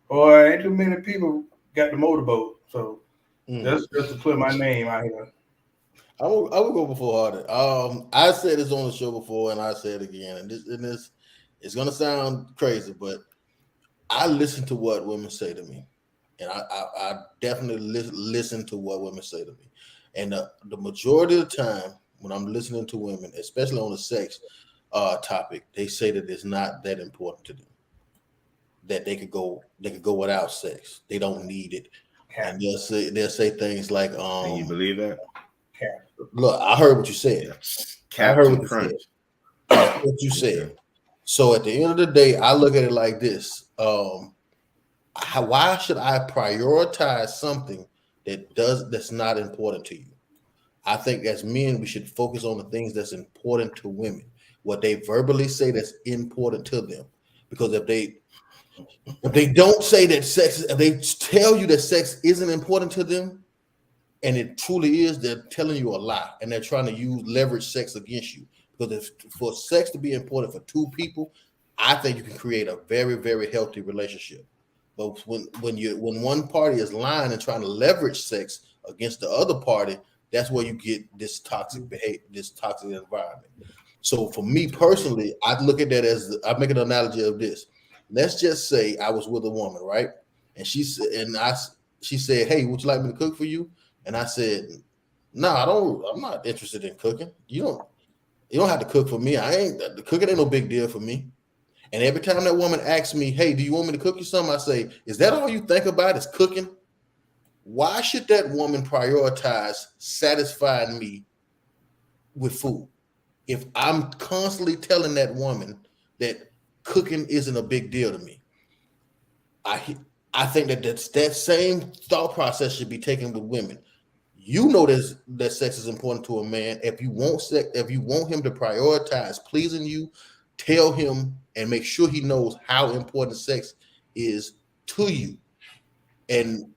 boy, ain't too many people got the motorboat. So that's just to put my name out here. I will go before Harden. I said this on the show before, and I say it again. And this it's gonna sound crazy, but I listen to what women say to me, and I definitely listen to what women say to me. And the majority of the time, when I'm listening to women, especially on the sex topic, they say that it's not that important to them. That they could go without sex. They don't need it, and they'll say things like, Can you believe that? Look, I heard what you said. I heard what you said. What you said. So at the end of the day, I look at it like this: why should I prioritize something that's not important to you? I think as men, we should focus on the things that's important to women, what they verbally say that's important to them. Because if they don't say that if they tell you that sex isn't important to them, and it truly is, they're telling you a lie, and they're trying to leverage sex against you. Because for sex to be important for two people, I think you can create a very, very healthy relationship. But when one party is lying and trying to leverage sex against the other party, that's where you get this toxic behavior, this toxic environment. So for me personally, I look at that as I make an analogy of this. Let's just say I was with a woman, right? And she said, "Hey, would you like me to cook for you?" And I said, "No, I don't. I'm not interested in cooking. You don't have to cook for me. The cooking ain't no big deal for me." And every time that woman asks me, "Hey, do you want me to cook you something?" I say, "Is that all you think about is cooking?" Why should that woman prioritize satisfying me with food if I'm constantly telling that woman that cooking isn't a big deal to me? I think that same thought process should be taken with women. You know that sex is important to a man. If you want him to prioritize pleasing you, tell him and make sure he knows how important sex is to you. And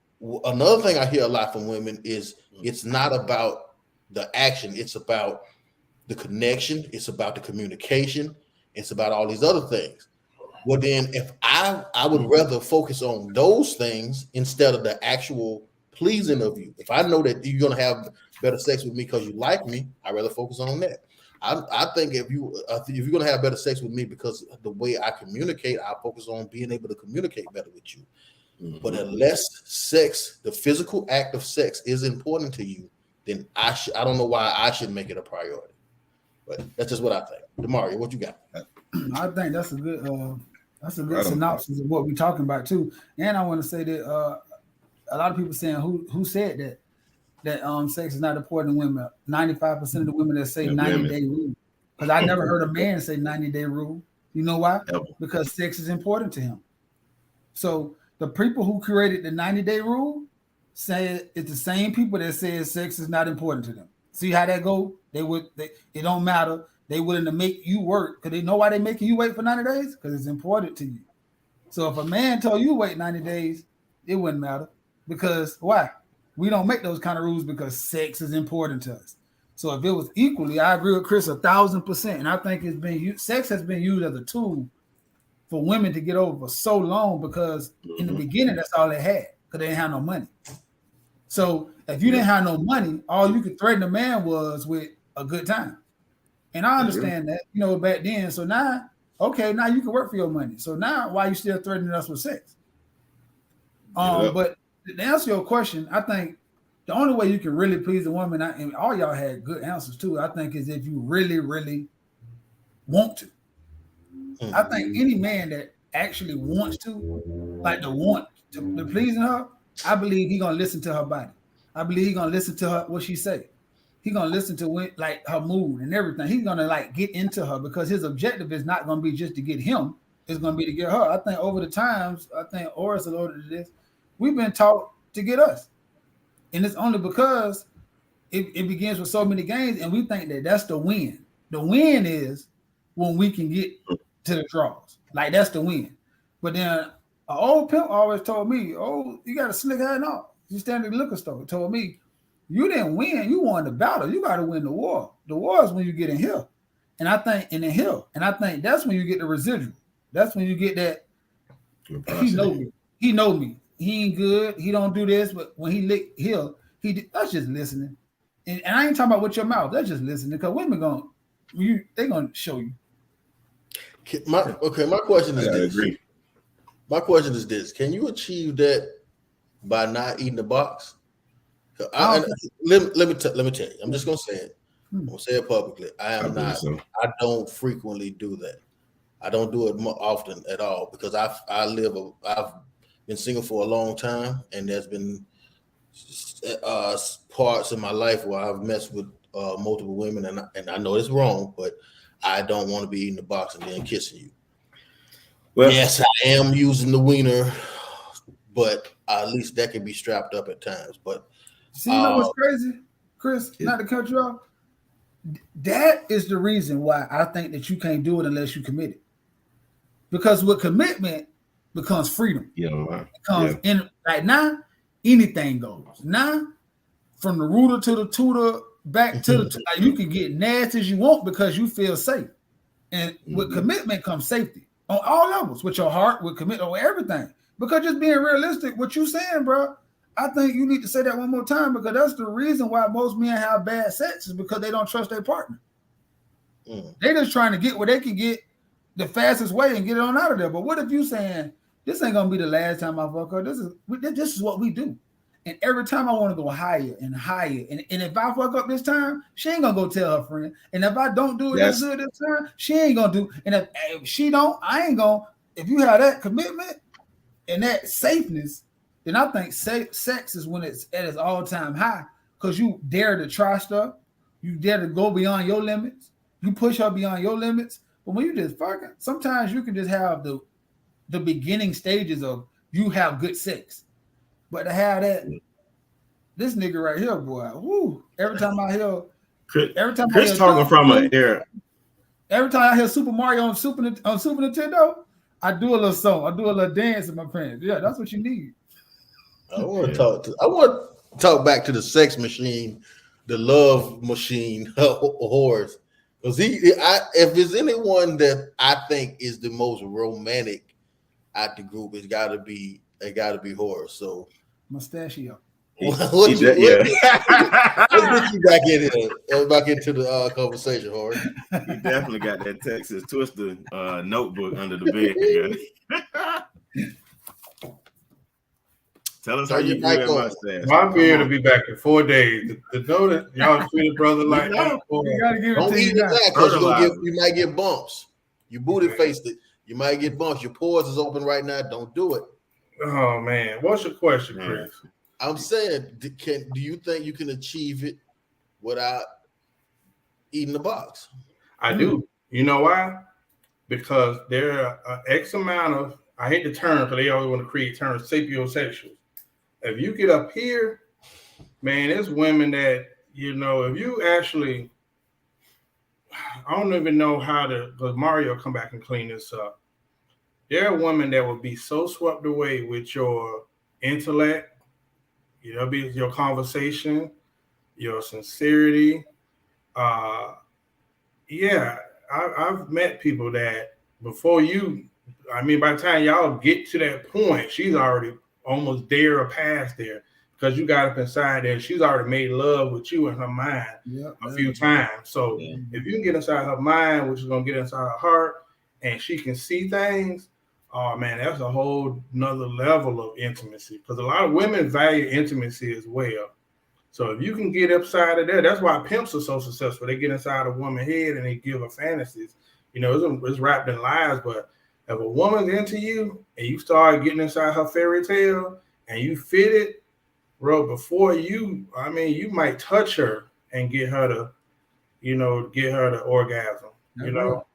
another thing I hear a lot from women is it's not about the action. It's about the connection. It's about the communication. It's about all these other things. Well, then if I would rather focus on those things instead of the actual pleasing of you. If I know that you're going to have better sex with me because you like me, I'd rather focus on that. I think if you're going to have better sex with me because of the way I communicate, I focus on being able to communicate better with you. Mm-hmm. But unless sex, the physical act of sex, is important to you, then I don't know why I should make it a priority. But that's just what I think. Demario, what you got? I think that's a good synopsis of what we're talking about too. And I want to say that a lot of people saying who said that sex is not important to women. 95% of the women that say 90-day rule. Because I never heard a man say 90-day rule. You know why? Because sex is important to him. So the people who created the 90-day rule say it's the same people that said sex is not important to them. See how that go? It don't matter. They willing to make you work because they know why they making you wait for 90 days? Because it's important to you. So if a man told you wait 90 days, it wouldn't matter. Because why? We don't make those kind of rules because sex is important to us. So if it was equally, I agree with Chris 1,000%. And I think sex has been used as a tool for women to get over for so long because in the beginning, that's all they had because they didn't have no money. So if you didn't have no money, all you could threaten a man was with a good time. And I understand that, back then. So now, now you can work for your money. So now why are you still threatening us with sex? But to answer your question, I think the only way you can really please a woman, and all y'all had good answers too, I think is if you really, really want to. I think any man that actually wants to, like the want to pleasing her, I believe he's gonna listen to her body. I believe he's gonna listen to her what she say. He's gonna listen to when, like her mood and everything. He's gonna like get into her because his objective is not gonna be just to get him. It's gonna be to get her. I think over the times, I think Oris alluded to this. We've been taught to get us, and it's only because it begins with so many games, and we think that that's the win. The win is when we can get to the draws. Like that's the win. But then an old pimp always told me, "Oh, you got a slick hat now." You stand at the liquor store. Told me, "You didn't win. You won the battle. You got to win the war. The war is when you get in here." And I think in the hill, and I think that's when you get the residual. That's when you get that. He know me. He know me. He ain't good. He don't do this. But when he lick hill, that's just listening. And I ain't talking about with your mouth. That's just listening because women they gonna show you. My question is this. Agree. My question is this: can you achieve that by not eating the box? Let me tell you. I'm just gonna say it. I'm gonna say it publicly. I don't frequently do that. I don't do it often at all because I've been single for a long time, and there's been parts in my life where I've messed with multiple women, and I know it's wrong, but I don't want to be eating the box and then kissing you. Well, yes, I am using the wiener, but at least that can be strapped up at times. But see, you know what's crazy, Chris? Yeah. Not to cut you off. That is the reason why I think that you can't do it unless you commit it. Because with commitment becomes freedom. In like now, anything goes. Now, from the rooter to the tutor, back to the like, you can get nasty as you want because you feel safe. And with commitment comes safety on all levels, with your heart, with commitment, with everything. Because just being realistic, what you saying, bro, I think you need to say that one more time because that's the reason why most men have bad sex is because they don't trust their partner. They're just trying to get what they can get the fastest way and get it on out of there. But what if you saying, this ain't going to be the last time I fuck her. This is what we do. And every time I want to go higher and higher. And if I fuck up this time, she ain't going to go tell her friend. And if I don't do it as good this time, she ain't going to do. And if she don't, I ain't going to. If you have that commitment and that safeness, then I think sex is when it's at its all-time high because you dare to try stuff. You dare to go beyond your limits. You push her beyond your limits. But when you just fucking, sometimes you can just have the beginning stages of you have good sex. But to have that, this nigga right here, boy, whoo, every time I hear Chris talking from an era. Every time I hear Super Mario on Super Nintendo, I do a little song. I do a little dance in my pants. Yeah, that's what you need. I want to talk back to the sex machine, the love machine horse. Because if there's anyone that I think is the most romantic out the group, it's got to be Horace. So Mustachio. Let's get you back into the conversation, Horace. You definitely got that Texas Twister notebook under the bed. Tell us how you feel about that. My beard will be back in 4 days. To know that y'all treat a brother like that. You gotta give it don't to eat that because you might get bumps. You booty faced it. You might get bumps. Your pores is open right now. Don't do it. Oh man, what's your question, Chris? I'm saying, do you think you can achieve it without eating the box? I do. You know why? Because there are X amount of, I hate the term because they always want to create terms, sapiosexuals. If you get up here, man, there's women that, if you actually, I don't even know how to, because Mario come back and clean this up. There are women that will be so swept away with your intellect, your conversation, your sincerity. I've met people that before by the time y'all get to that point, she's already almost there or past there because you got up inside there. She's already made love with you in her mind a few times. So if you can get inside her mind, which is going to get inside her heart, and she can see things, oh man, that's a whole nother level of intimacy because a lot of women value intimacy as well. So if you can get upside of there, that's why pimps are so successful. They get inside a woman's head and they give her fantasies. It's wrapped in lies, but if a woman's into you and you start getting inside her fairy tale and you fit it, bro, before you might touch her and get her to orgasm. That's You know, real.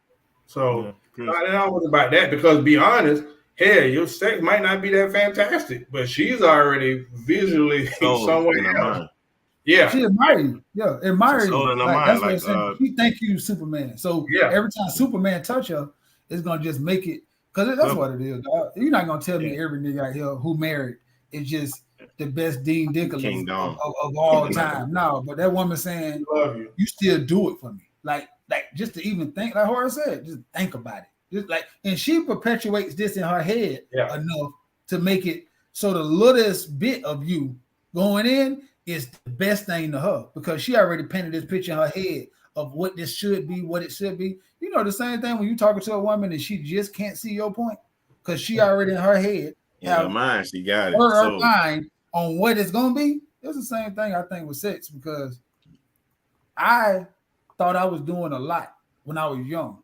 so Yeah, not always about that, because to be honest, hell, your sex might not be that fantastic, but she's already visually sold somewhere in her else. mind. Yeah, She admire you. Yeah, admire She's you. sold in her Like, mind, that's what like, I'm saying. She think you Superman. So Yeah. every time Superman touch her, it's gonna just make it, because that's what it is, dog. You're not gonna tell me every nigga out here who married is just the best Dean Dickless of all time. No, but that woman saying, love you. you still do it for me. Like just to even think, like Horace said, just think about it. Just like, and she perpetuates this in her head enough to make it so the littlest bit of you going in is the best thing to her, because she already painted this picture in her head of what this should be, what it should be. You know, the same thing when you talking to a woman and she just can't see your point, because she already in her head have her mind, she got it. Her mind on what it's gonna be. It's the same thing I think with sex, because I thought I was doing a lot when I was young,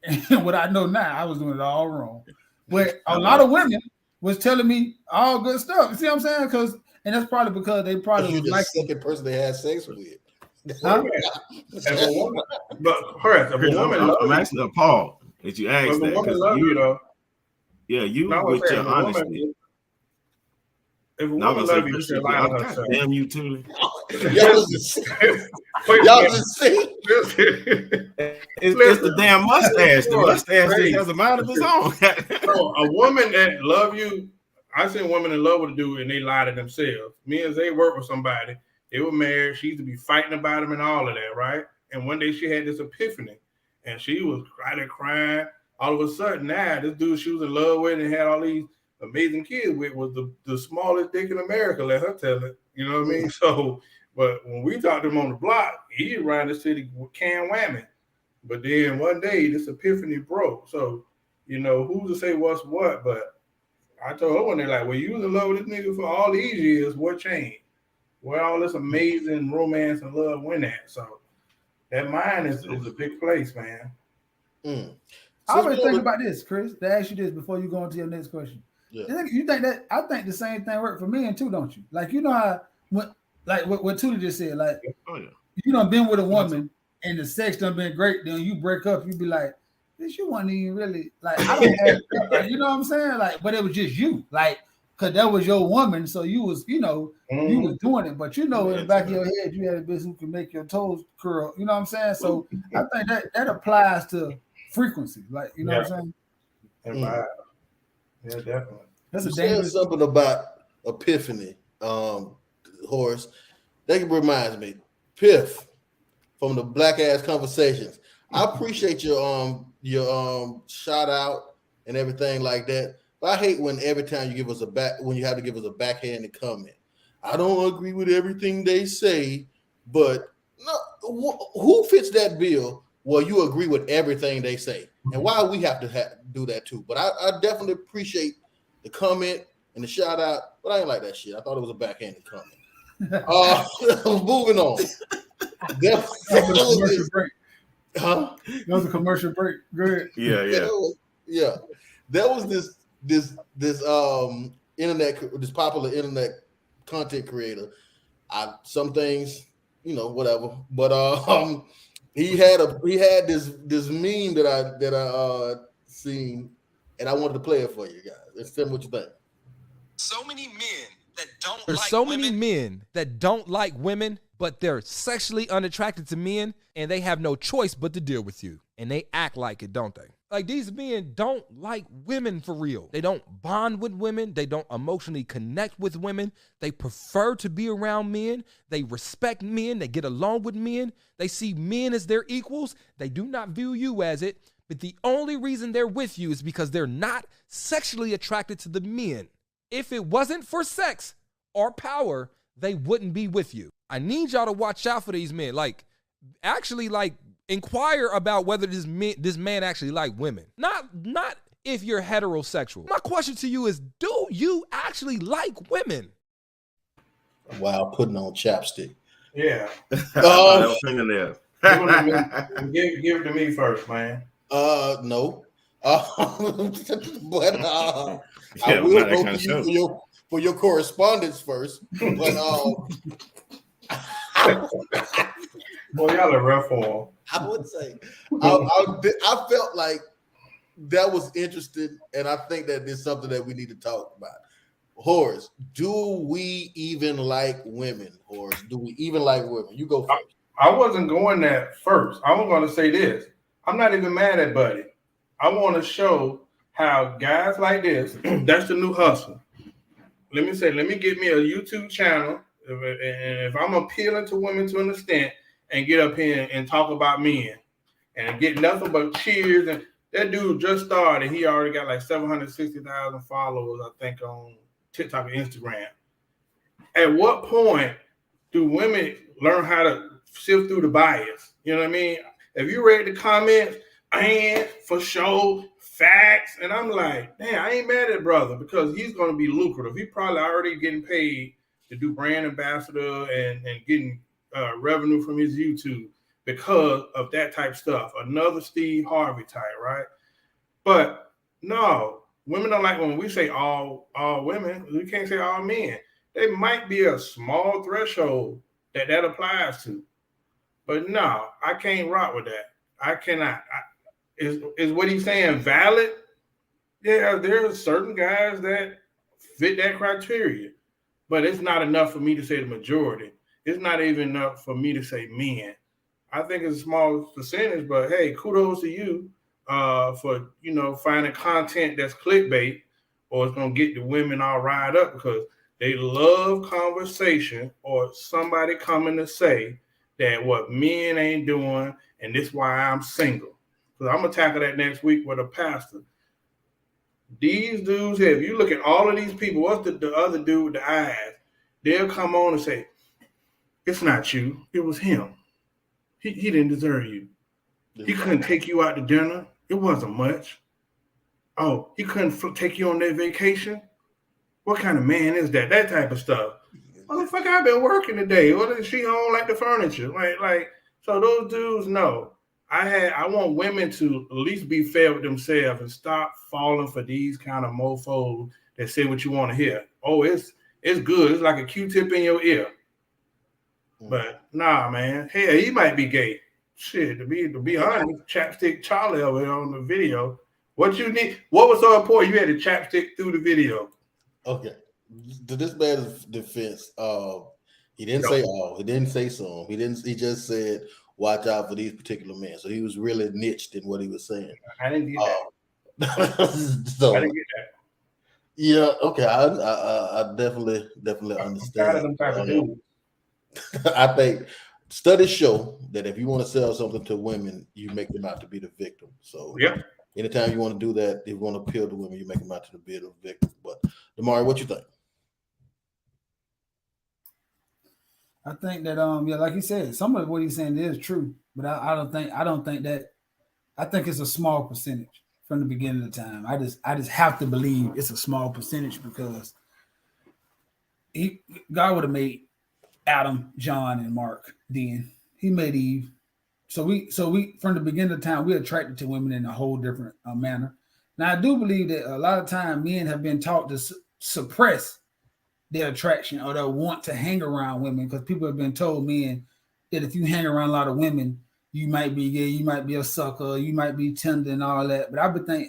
and what I know now, I was doing it all wrong. But a lot of women was telling me all good stuff. You see what I'm saying? Because, and that's probably because they probably you're was the like second person they had sex with. Huh? If a woman, but Horace, if a woman I'm asking Paul that you asked that, because you though. Yeah, you with your honesty. If a woman love you, you should lie to herself. Damn you, too. Y'all just see. It's the damn mustache. The mustache has a mind of its own. So a woman that love you, I seen women in love with a dude and they lie to themselves. Me and Zay worked with somebody. They were married. She used to be fighting about him and all of that, right? And one day she had this epiphany, and she was crying. All of a sudden, now this dude she was in love with and had all these amazing kids with was the smallest dick in America. Let her tell it. You know what I mean? So, but when we talked to him on the block, he around the city with can whamming. But then one day this epiphany broke. So, you know, who's to say what's what? But I told her one day, like, well, you was in love with this nigga for all these years. What changed? Where all this amazing romance and love went at? So that mind is a big place, man. I always think about this, Chris, to ask you this before you go into your next question. Yeah. You think that I think the same thing worked for men too, don't you? Like, you know how what Tootie just said, like, you done been with a woman and the sex done been great, then you break up, you be like, this you wasn't even really like, I don't have like, you know what I'm saying? Like, but it was just you, like, because that was your woman, so you was, you know, you was doing it, but you know, in the back of your head, you had a bitch who can make your toes curl, you know what I'm saying? So I think that applies to frequency, like, you know what I'm saying? Yeah, definitely. That's a dangerous something about epiphany, Horace. That reminds me, Piff from the Black Ass Conversations. I appreciate your shout out and everything like that. But I hate when every time you give us when you have to give us a backhanded comment. I don't agree with everything they say, but no, who fits that bill? Well, you agree with everything they say, and why we have to do that too. But I definitely appreciate the comment and the shout out, but I ain't like that shit. I thought it was a backhanded comment. Moving on. That was a commercial break. Good. Yeah. There was this popular internet content creator. Some things, you know, whatever. But he had this meme that I seen, and I wanted to play it for you guys. Let's tell me what you think. There's so many men that don't like women, but they're sexually unattracted to men, and they have no choice but to deal with you. And they act like it, don't they? Like, these men don't like women for real. They don't bond with women. They don't emotionally connect with women. They prefer to be around men. They respect men. They get along with men. They see men as their equals. They do not view you as it. But the only reason they're with you is because they're not sexually attracted to the men. If it wasn't for sex or power, they wouldn't be with you. I need y'all to watch out for these men. Like, actually, like, inquire about whether this man actually like women. Not if you're heterosexual. My question to you is, do you actually like women? Wow, putting on chapstick. Yeah. Fingernails. Give it to me first, man. No. But I will go for your correspondence first. But Boy, y'all are rough on. I would say I felt like that was interesting, and I think that it's something that we need to talk about. Horace, do we even like women? Horace, do we even like women? You go first. I wasn't going that first. I was going to say this. I'm not even mad at Buddy. I want to show how guys like this, that's the new hustle. Let me get me a YouTube channel. And if I'm appealing to women to an extent and get up here and talk about men and get nothing but cheers. And that dude just started. He already got like 760,000 followers, I think, on TikTok and Instagram. At what point do women learn how to sift through the bias? You know what I mean? If you read the comments, and for sure, facts, and I'm like, damn, I ain't mad at brother because he's going to be lucrative. He probably already getting paid to do brand ambassador and getting revenue from his YouTube because of that type of stuff. Another Steve Harvey type, right? But no, women don't like when we say all women. We can't say all men. There might be a small threshold that applies to. But no, I can't rock with that. I cannot. Is what he's saying valid? Yeah, there are certain guys that fit that criteria. But it's not enough for me to say the majority. It's not even enough for me to say men. I think it's a small percentage, but hey, kudos to you for, finding content that's clickbait or it's going to get the women all riled up because they love conversation or somebody coming to say that what men ain't doing and this is why I'm single. Because I'm going to tackle that next week with a pastor. These dudes here, if you look at all of these people, what's the other dude with the eyes? They'll come on and say, it's not you. It was him. He didn't deserve you. He couldn't take you out to dinner. It wasn't much. Oh, he couldn't take you on that vacation. What kind of man is that? That type of stuff. Motherfucker, I've been working today. What is she home like the furniture? Like, so those dudes know. I want women to at least be fair with themselves and stop falling for these kind of mofos that say what you want to hear. Oh, it's good. It's like a Q-tip in your ear. But nah, man. Hell, he might be gay. Shit, to be honest, Chapstick Charlie over here on the video. What you need? What was so important? You had to chapstick through the video. Okay. To this man's defense, he didn't say all. He didn't say some. He just said watch out for these particular men. So he was really niched in what he was saying. I didn't get that. So, I didn't get that. Yeah, okay. I definitely understand. I think studies show that if you want to sell something to women, you make them out to be the victim. So anytime you want to do that, if you want to appeal to women, you make them out to be the victim. But Damari, what you think? I think that like you said, some of what he's saying is true, but I don't think that. I think it's a small percentage from the beginning of the time. I just have to believe it's a small percentage because God would have made Adam, John, and Mark. Then he made Eve. So we from the beginning of time we're attracted to women in a whole different manner. Now I do believe that a lot of time men have been taught to suppress their attraction or their want to hang around women because people have been told men that if you hang around a lot of women, you might be gay, you might be a sucker, you might be tender and all that. But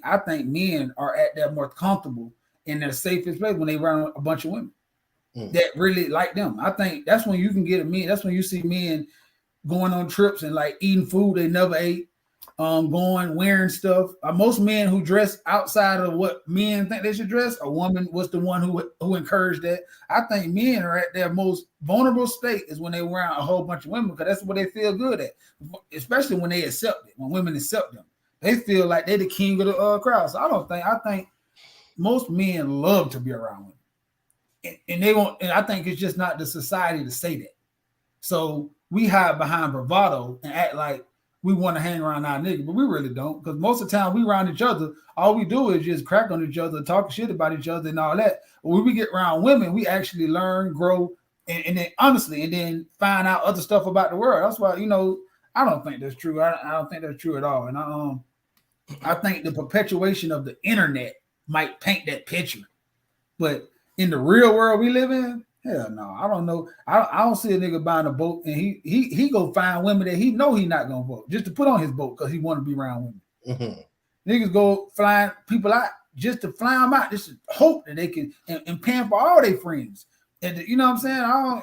I think men are at their more comfortable in their safest place when they around a bunch of women that really like them. I think that's when you can get a man. That's when you see men going on trips and like eating food they never ate, going wearing stuff. Most men who dress outside of what men think they should dress, a woman was the one who encouraged that. I think men are at their most vulnerable state is when they around a whole bunch of women because that's what they feel good at, especially when they accept it. When women accept them, they feel like they're the king of the crowd. So I think most men love to be around women, and they won't. And I think it's just not the society to say that. So we hide behind bravado and act like we want to hang around our niggas, but we really don't. Because most of the time we around each other, all we do is just crack on each other, talk shit about each other and all that. But when we get around women, we actually learn, grow, and then honestly, and then find out other stuff about the world. That's why, I don't think that's true. I don't think that's true at all. And I think the perpetuation of the internet might paint that picture. But in the real world we live in, hell no. I don't know. I don't see a nigga buying a boat and he go find women that he know he not gonna vote just to put on his boat because he want to be around women. Mm-hmm. Niggas go flying people out just to fly them out, just to hope that they can and paying for all their friends. And you know what I'm saying?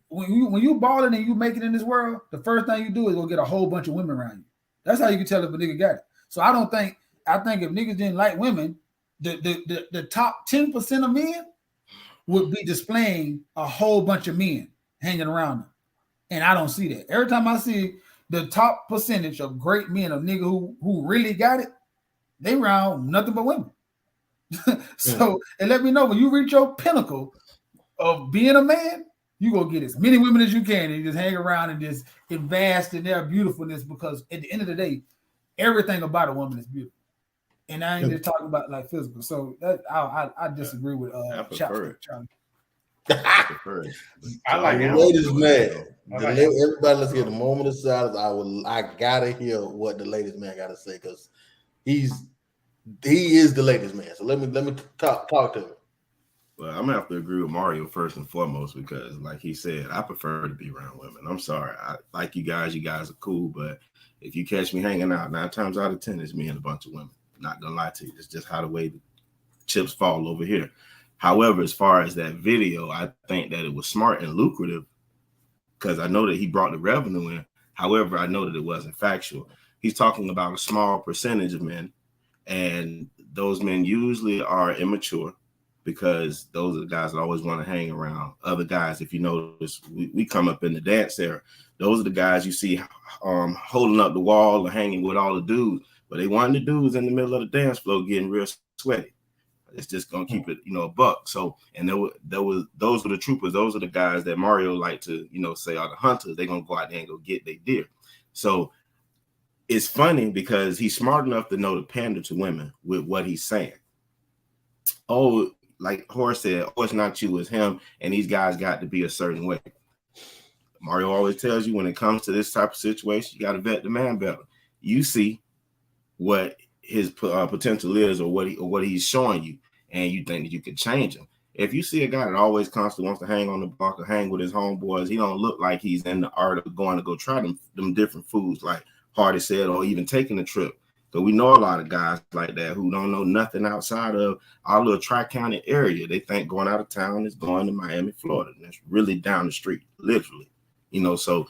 When you balling and you make it in this world, the first thing you do is go get a whole bunch of women around you. That's how you can tell if a nigga got it. So I think if niggas didn't like women, the top 10% of men would be displaying a whole bunch of men hanging around them. And I don't see that. Every time I see the top percentage of great men, of nigga who really got it, they round nothing but women. So, and let me know when you reach your pinnacle of being a man, you go get as many women as you can and you just hang around and just invest in their beautifulness, because at the end of the day, everything about a woman is beautiful. And I ain't just talking about like physical. So that I disagree with Chapstick Charlie. I like the him. ladies man. I like him. Everybody, let's get a moment of silence. I gotta hear what the ladies man gotta say, because he is the ladies man. So let me talk to him. Well, I'm gonna have to agree with Mario first and foremost, because like he said, I prefer to be around women. I'm sorry. I like you guys are cool, but if you catch me hanging out 9 times out of 10, it's me and a bunch of women. Not gonna lie to you. It's just how the way the chips fall over here. However, as far as that video, I think that it was smart and lucrative because I know that he brought the revenue in. However, I know that it wasn't factual. He's talking about a small percentage of men, and those men usually are immature because those are the guys that always want to hang around other guys. If you notice, we come up in the dance era. Those are the guys you see holding up the wall or hanging with all the dudes, but they want the dudes in the middle of the dance floor getting real sweaty. It's just gonna keep it, a buck. So, and those were the troopers. Those are the guys that Mario like to, say are the hunters. They're gonna go out there and go get their deer. So it's funny because he's smart enough to know to pander to women with what he's saying. Oh, like Horace said, oh, it's not you, it's him, and these guys got to be a certain way. Mario always tells you when it comes to this type of situation, you got to vet the man better. You see what his potential is, or what he's showing you, and you think that you can change him. If you see a guy that always constantly wants to hang on the block or hang with his homeboys, he don't look like he's in the art of going to go try them different foods, like Hardy said, or even taking a trip. So we know a lot of guys like that who don't know nothing outside of our little Tri-County area. They think going out of town is going to Miami, Florida. And that's really down the street, literally. So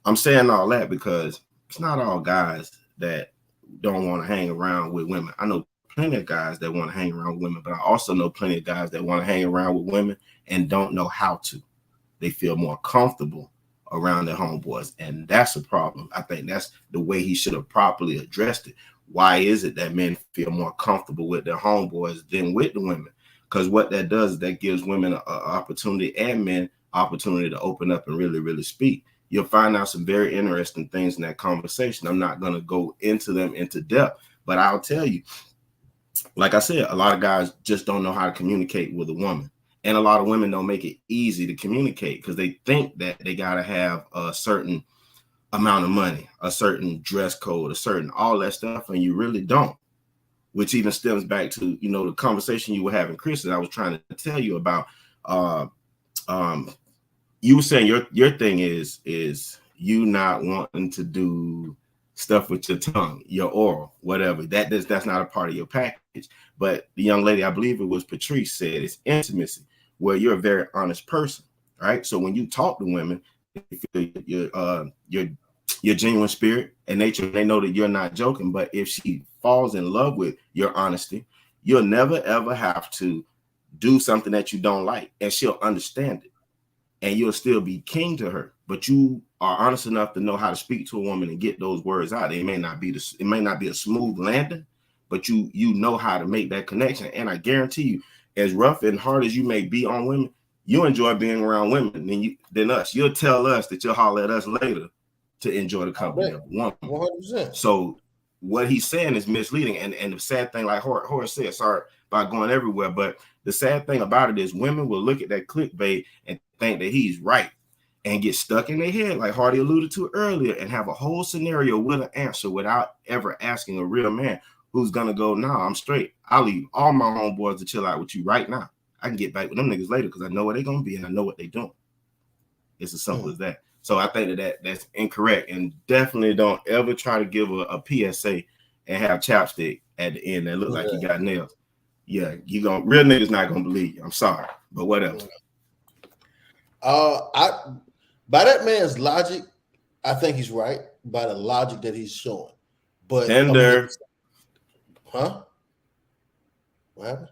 I'm saying all that because it's not all guys that don't want to hang around with women. I know plenty of guys that want to hang around with women, but I also know plenty of guys that want to hang around with women and don't know how to. They feel more comfortable around their homeboys, and that's a problem. I think that's the way he should have properly addressed it. Why is it that men feel more comfortable with their homeboys than with the women? Because what that does is that gives women an opportunity and men opportunity to open up and really, really speak. You'll find out some very interesting things in that conversation. I'm not going to go into them into depth, but I'll tell you, like I said, a lot of guys just don't know how to communicate with a woman. And a lot of women don't make it easy to communicate because they think that they got to have a certain amount of money, a certain dress code, a certain all that stuff, and you really don't. Which even stems back to, the conversation you were having, Chris, that I was trying to tell you about. You were saying your thing is you not wanting to do stuff with your tongue, your oral, whatever. That's not a part of your package. But the young lady, I believe it was Patrice, said it's intimacy, where you're a very honest person, right? So when you talk to women, your genuine spirit and nature, they know that you're not joking. But if she falls in love with your honesty, you'll never ever have to do something that you don't like, and she'll understand it, and you'll still be king to her. But you are honest enough to know how to speak to a woman and get those words out. It may not be a smooth landing, but you know how to make that connection. And I guarantee you, as rough and hard as you may be on women, you enjoy being around women than us. You'll tell us that you'll holler at us later to enjoy the company of a woman. 100%. So what he's saying is misleading. And the sad thing, like Horace said, sorry about going everywhere, but the sad thing about it is women will look at that clickbait and think that he's right and get stuck in their head, like Hardy alluded to earlier, and have a whole scenario with an answer without ever asking a real man who's going to go, nah, I'm straight. I'll leave all my homeboys to chill out with you right now. I can get back with them niggas later because I know where they're gonna be and I know what they're doing. It's as simple as that. So I think that's incorrect, and definitely don't ever try to give a PSA and have chapstick at the end that look like you got nails. Yeah, real niggas not gonna believe you. I'm sorry, but whatever. By that man's logic, I think he's right by the logic that he's showing. But Tender. Huh? What happened?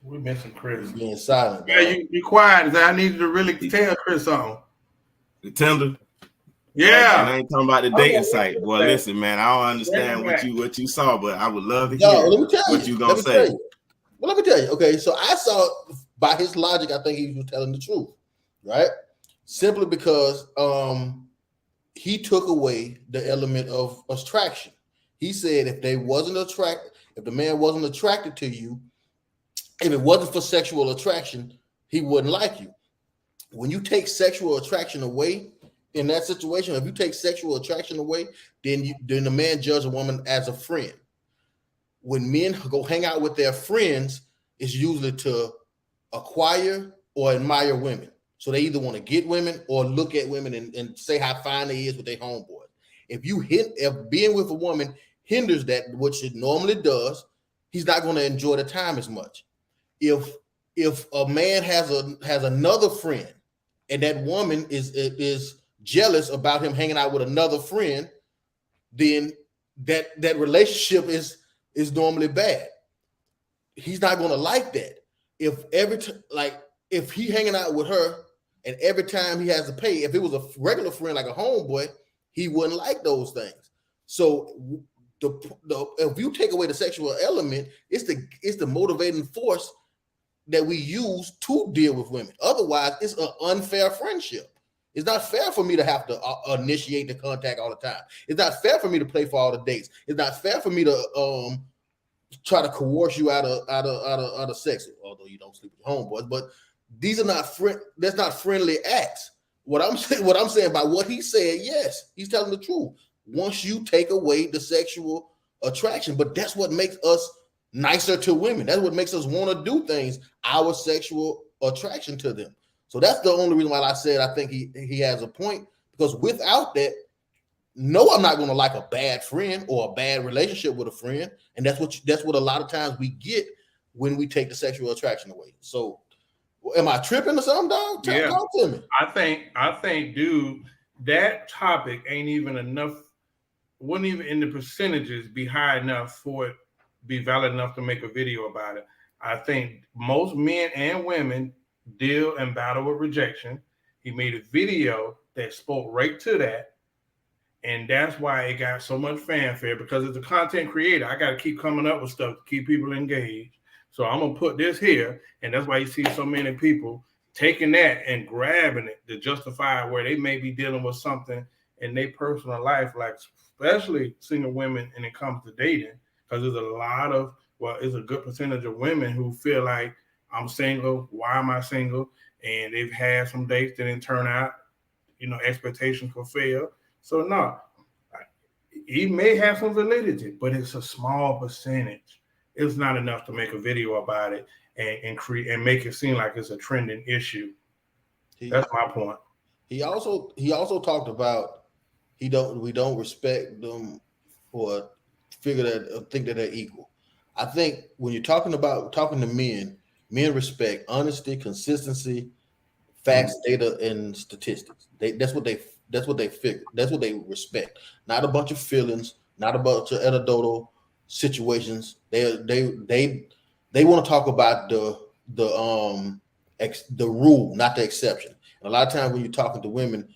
We missing Chris. He's being silent. Yeah, you quiet. I needed to really tell Chris something. The Tinder. Yeah. And I ain't talking about the dating site. Boy, listen, man, I don't understand what you saw, but I would love to hear what you gonna say. Well, let me tell you. Okay, so I saw by his logic, I think he was telling the truth, right? Simply because he took away the element of attraction. He said if the man wasn't attracted to you, if it wasn't for sexual attraction, he wouldn't like you. When you take sexual attraction away in that situation, if you take sexual attraction away, then the man judges a woman as a friend. When men go hang out with their friends, it's usually to acquire or admire women. So they either want to get women or look at women and say how fine they is with their homeboy. If being with a woman hinders that, which it normally does, he's not going to enjoy the time as much. If a man has another friend and that woman is jealous about him hanging out with another friend, then that relationship is normally bad. He's not going to like that. If he hanging out with her and every time he has to pay, if it was a regular friend like a homeboy, he wouldn't like those things. So if you take away the sexual element, it's the motivating force that we use to deal with women. Otherwise, it's an unfair friendship. It's not fair for me to have to initiate the contact all the time. It's not fair for me to pay for all the dates. It's not fair for me to try to coerce you out of sex, although you don't sleep with your homeboys. But these are that's not friendly acts. What I'm saying by what he said, yes, he's telling the truth. Once you take away the sexual attraction, but that's what makes us nicer to women. That's what makes us want to do things, our sexual attraction to them. So that's the only reason why I said I think he has a point, because without that, no, I'm not going to like a bad friend or a bad relationship with a friend. And that's what a lot of times we get when we take the sexual attraction away. So am I tripping or something, dog? Talk to me. I think, dude, that topic ain't even enough, wouldn't even in the percentages be high enough for it be valid enough to make a video about it. I think most men and women deal and battle with rejection. He made a video that spoke right to that. And that's why it got so much fanfare, because as a content creator, I got to keep coming up with stuff to keep people engaged. So I'm going to put this here. And that's why you see so many people taking that and grabbing it to justify where they may be dealing with something in their personal life, like especially single women, and it comes to dating, because there's it's a good percentage of women who feel like, I'm single. Why am I single? And they've had some dates that didn't turn out, expectations fulfilled. So no, he may have some validity, but it's a small percentage. It's not enough to make a video about it and make it seem like it's a trending issue. That's my point. He also talked about we don't respect them or think that they're equal. I think when you're talking to men respect honesty, consistency, facts, data, and statistics. That's what they figure. That's what they respect. Not a bunch of feelings, not a bunch of anecdotal situations. They want to talk about the rule, not the exception. And a lot of times when you're talking to women,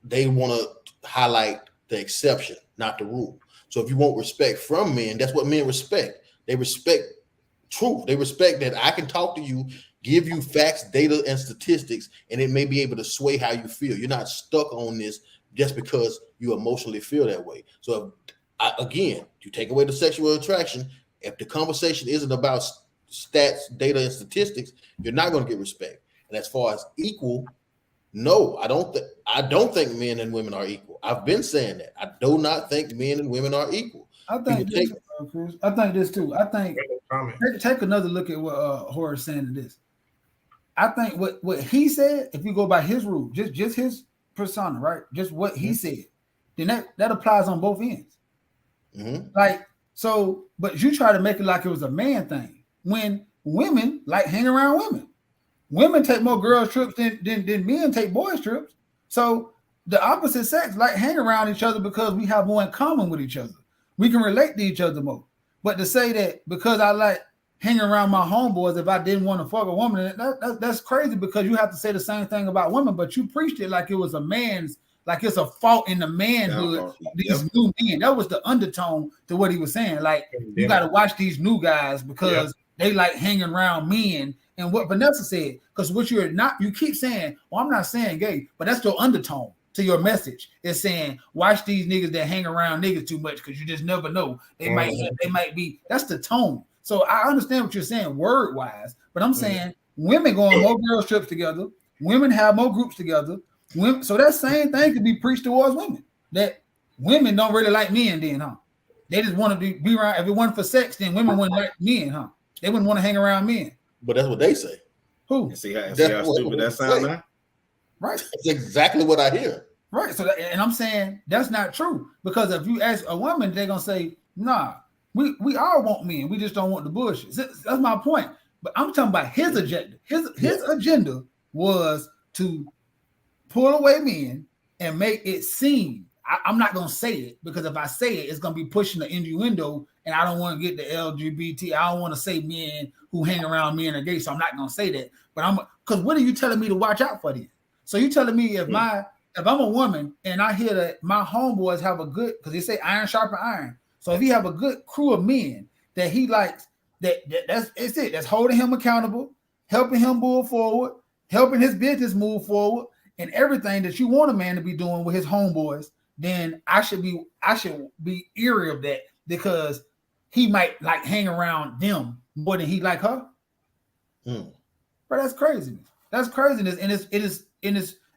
they want to highlight the exception, not the rule. So if you want respect from men, that's what men respect. They respect truth. They respect that I can talk to you, give you facts, data, and statistics, and it may be able to sway how you feel. You're not stuck on this just because you emotionally feel that way. So again, you take away the sexual attraction. If the conversation isn't about stats, data, and statistics, you're not going to get respect. And as far as equal, no, I don't think men and women are equal. I've been saying that. I do not think men and women are equal. I think this too. I think comment. Take another look at what Horace saying to this. I think what he said, if you go by his rule, just his persona, right? Just what he said, then that applies on both ends. Like, so, but you try to make it like it was a man thing when women like hang around women. Women take more girls trips than men take boys trips. So the opposite sex like hang around each other because we have more in common with each other. We can relate to each other more. But to say that because I like hanging around my homeboys, if I didn't want to fuck a woman, that's crazy because you have to say the same thing about women, but you preached it like it was a man's, like it's a fault in the manhood. These new men, that was the undertone to what he was saying. Like you got to watch these new guys because they like hanging around men. And what Vanessa said, because what you're not, you keep saying, well, I'm not saying gay, but that's your undertone to your message. It's saying, watch these niggas that hang around niggas too much because you just never know. They might be, that's the tone. So I understand what you're saying word wise, but I'm saying women go on more girls trips together, women have more groups together. Women, so that same thing could be preached towards women. That women don't really like men then, huh? They just want to be around. If it wasn't for sex, then women wouldn't like men, huh? They wouldn't want to hang around men. But that's what they say. Who? See how stupid that sounds now? Right. That's exactly what I hear. Right. So and I'm saying that's not true. Because if you ask a woman, they're gonna say, nah, we all want men. We just don't want the bullshit. That's my point. But I'm talking about his agenda. His agenda was to pull away men and make it seem. I'm not gonna say it because if I say it, it's gonna be pushing the innuendo, and I don't want to get the LGBT. I don't want to say men who hang around men are gay, so I'm not gonna say that. But because what are you telling me to watch out for then? So you telling me if I'm a woman and I hear that my homeboys have a good, because they say iron sharpen iron. So if he have a good crew of men that he likes, that's it. That's holding him accountable, helping him move forward, helping his business move forward, and everything that you want a man to be doing with his homeboys. Then I should be eerie of that because he might like hang around them more than he like her. But that's craziness. That's craziness, and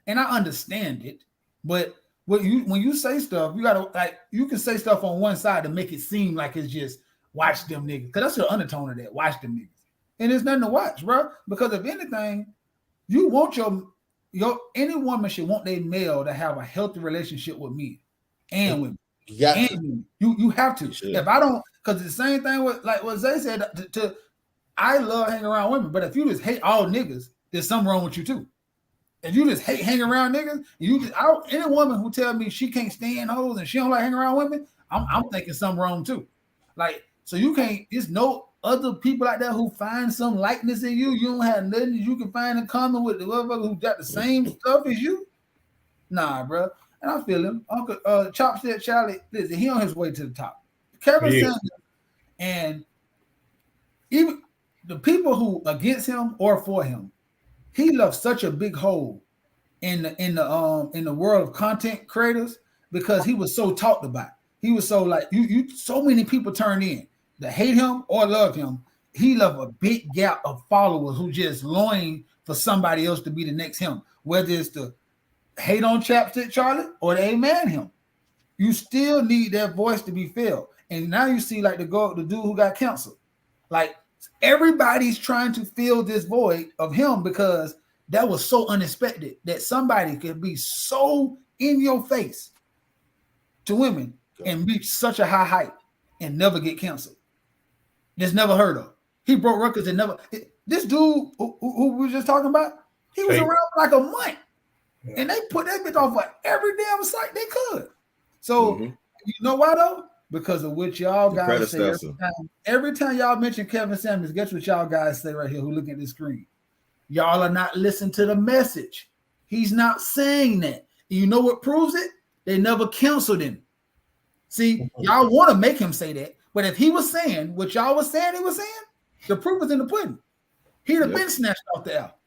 and I understand it. But when you say stuff, you gotta you can say stuff on one side to make it seem like it's just watch them niggas, because that's the undertone of that. Watch them niggas, and there's nothing to watch, bro. Because if anything, you want any woman should want their male to have a healthy relationship with men and women. You have to. If I don't, because it's the same thing with like what Zay said. I love hanging around women, but if you just hate all niggas, there's something wrong with you too. If you just hate hanging around niggas, any woman who tell me she can't stand hoes and she don't like hanging around women, I'm thinking something wrong too. Like, so you can't. There's no other people out there who find some likeness in you. You don't have nothing you can find in common with the motherfucker who got the same stuff as you. Nah, bro. And I feel him. Uncle Chop said, Charlie, listen, he on his way to the top. Kevin Samuels, and even the people who against him or for him, he left such a big hole in the world of content creators because he was so talked about. He was so like you so many people turned in that hate him or love him. He left a big gap of followers who just longing for somebody else to be the next him, whether it's to hate on Chapstick Charlie or to amen him. You still need that voice to be filled. And now you see like the dude who got canceled. Like everybody's trying to fill this void of him because that was so unexpected that somebody could be so in your face to women and reach such a high height and never get canceled. Just never heard of. He broke records and never. This dude who we were just talking about, he was around for like a month, and they put that bitch off of every damn site they could. So you know why though? Because of what y'all guys say every time y'all mention Kevin Samuels. Guess what y'all guys say right here? Who look at the screen? Y'all are not listening to the message. He's not saying that. And you know what proves it? They never canceled him. See, y'all want to make him say that, but if he was saying what y'all was saying, he was saying, the proof was in the pudding. He'd have been snatched off the L.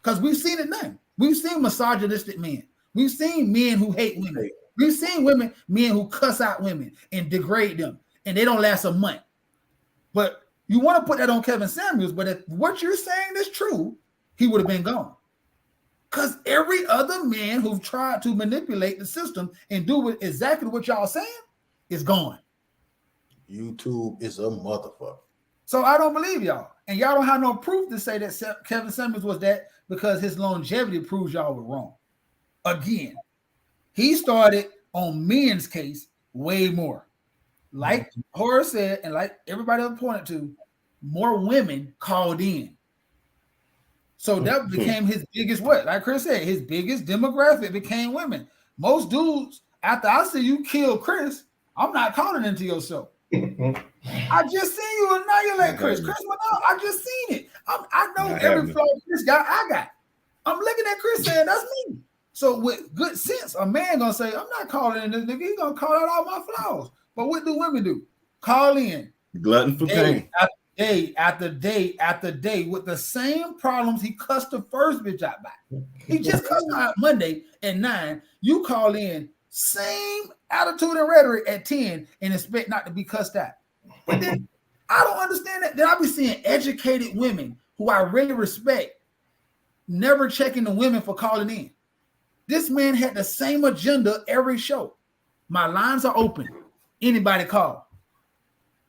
Because we've seen it now. We've seen misogynistic men. We've seen men who hate women. We've seen men who cuss out women and degrade them, and they don't last a month. But you want to put that on Kevin Samuels, but if what you're saying is true, he would have been gone. Because every other man who tried to manipulate the system and do exactly what y'all saying is gone. YouTube is a motherfucker. So I don't believe y'all. And y'all don't have no proof to say that Kevin Samuels was that because his longevity proves y'all were wrong. Again, he started on men's case way more. Like Horace said, and like everybody else pointed to, more women called in. So that became his biggest what? Like Chris said, his biggest demographic became women. Most dudes, after I see you kill Chris, I'm not calling into your show. I just seen you annihilate Chris. Chris went out. I just seen it. I know every flaw Chris got, I got. I'm looking at Chris saying that's me. So with good sense, a man gonna say, I'm not calling in this nigga. He's gonna call out all my flaws. But what do women do? Call in. Glutton for pain. Day after day after day with the same problems he cussed the first bitch out by. He just cussed out Monday at 9. You call in, same attitude and rhetoric at 10 and expect not to be cussed out. But then I don't understand that. Then I be seeing educated women who I really respect never checking the women for calling in. This man had the same agenda every show. My lines are open. Anybody call.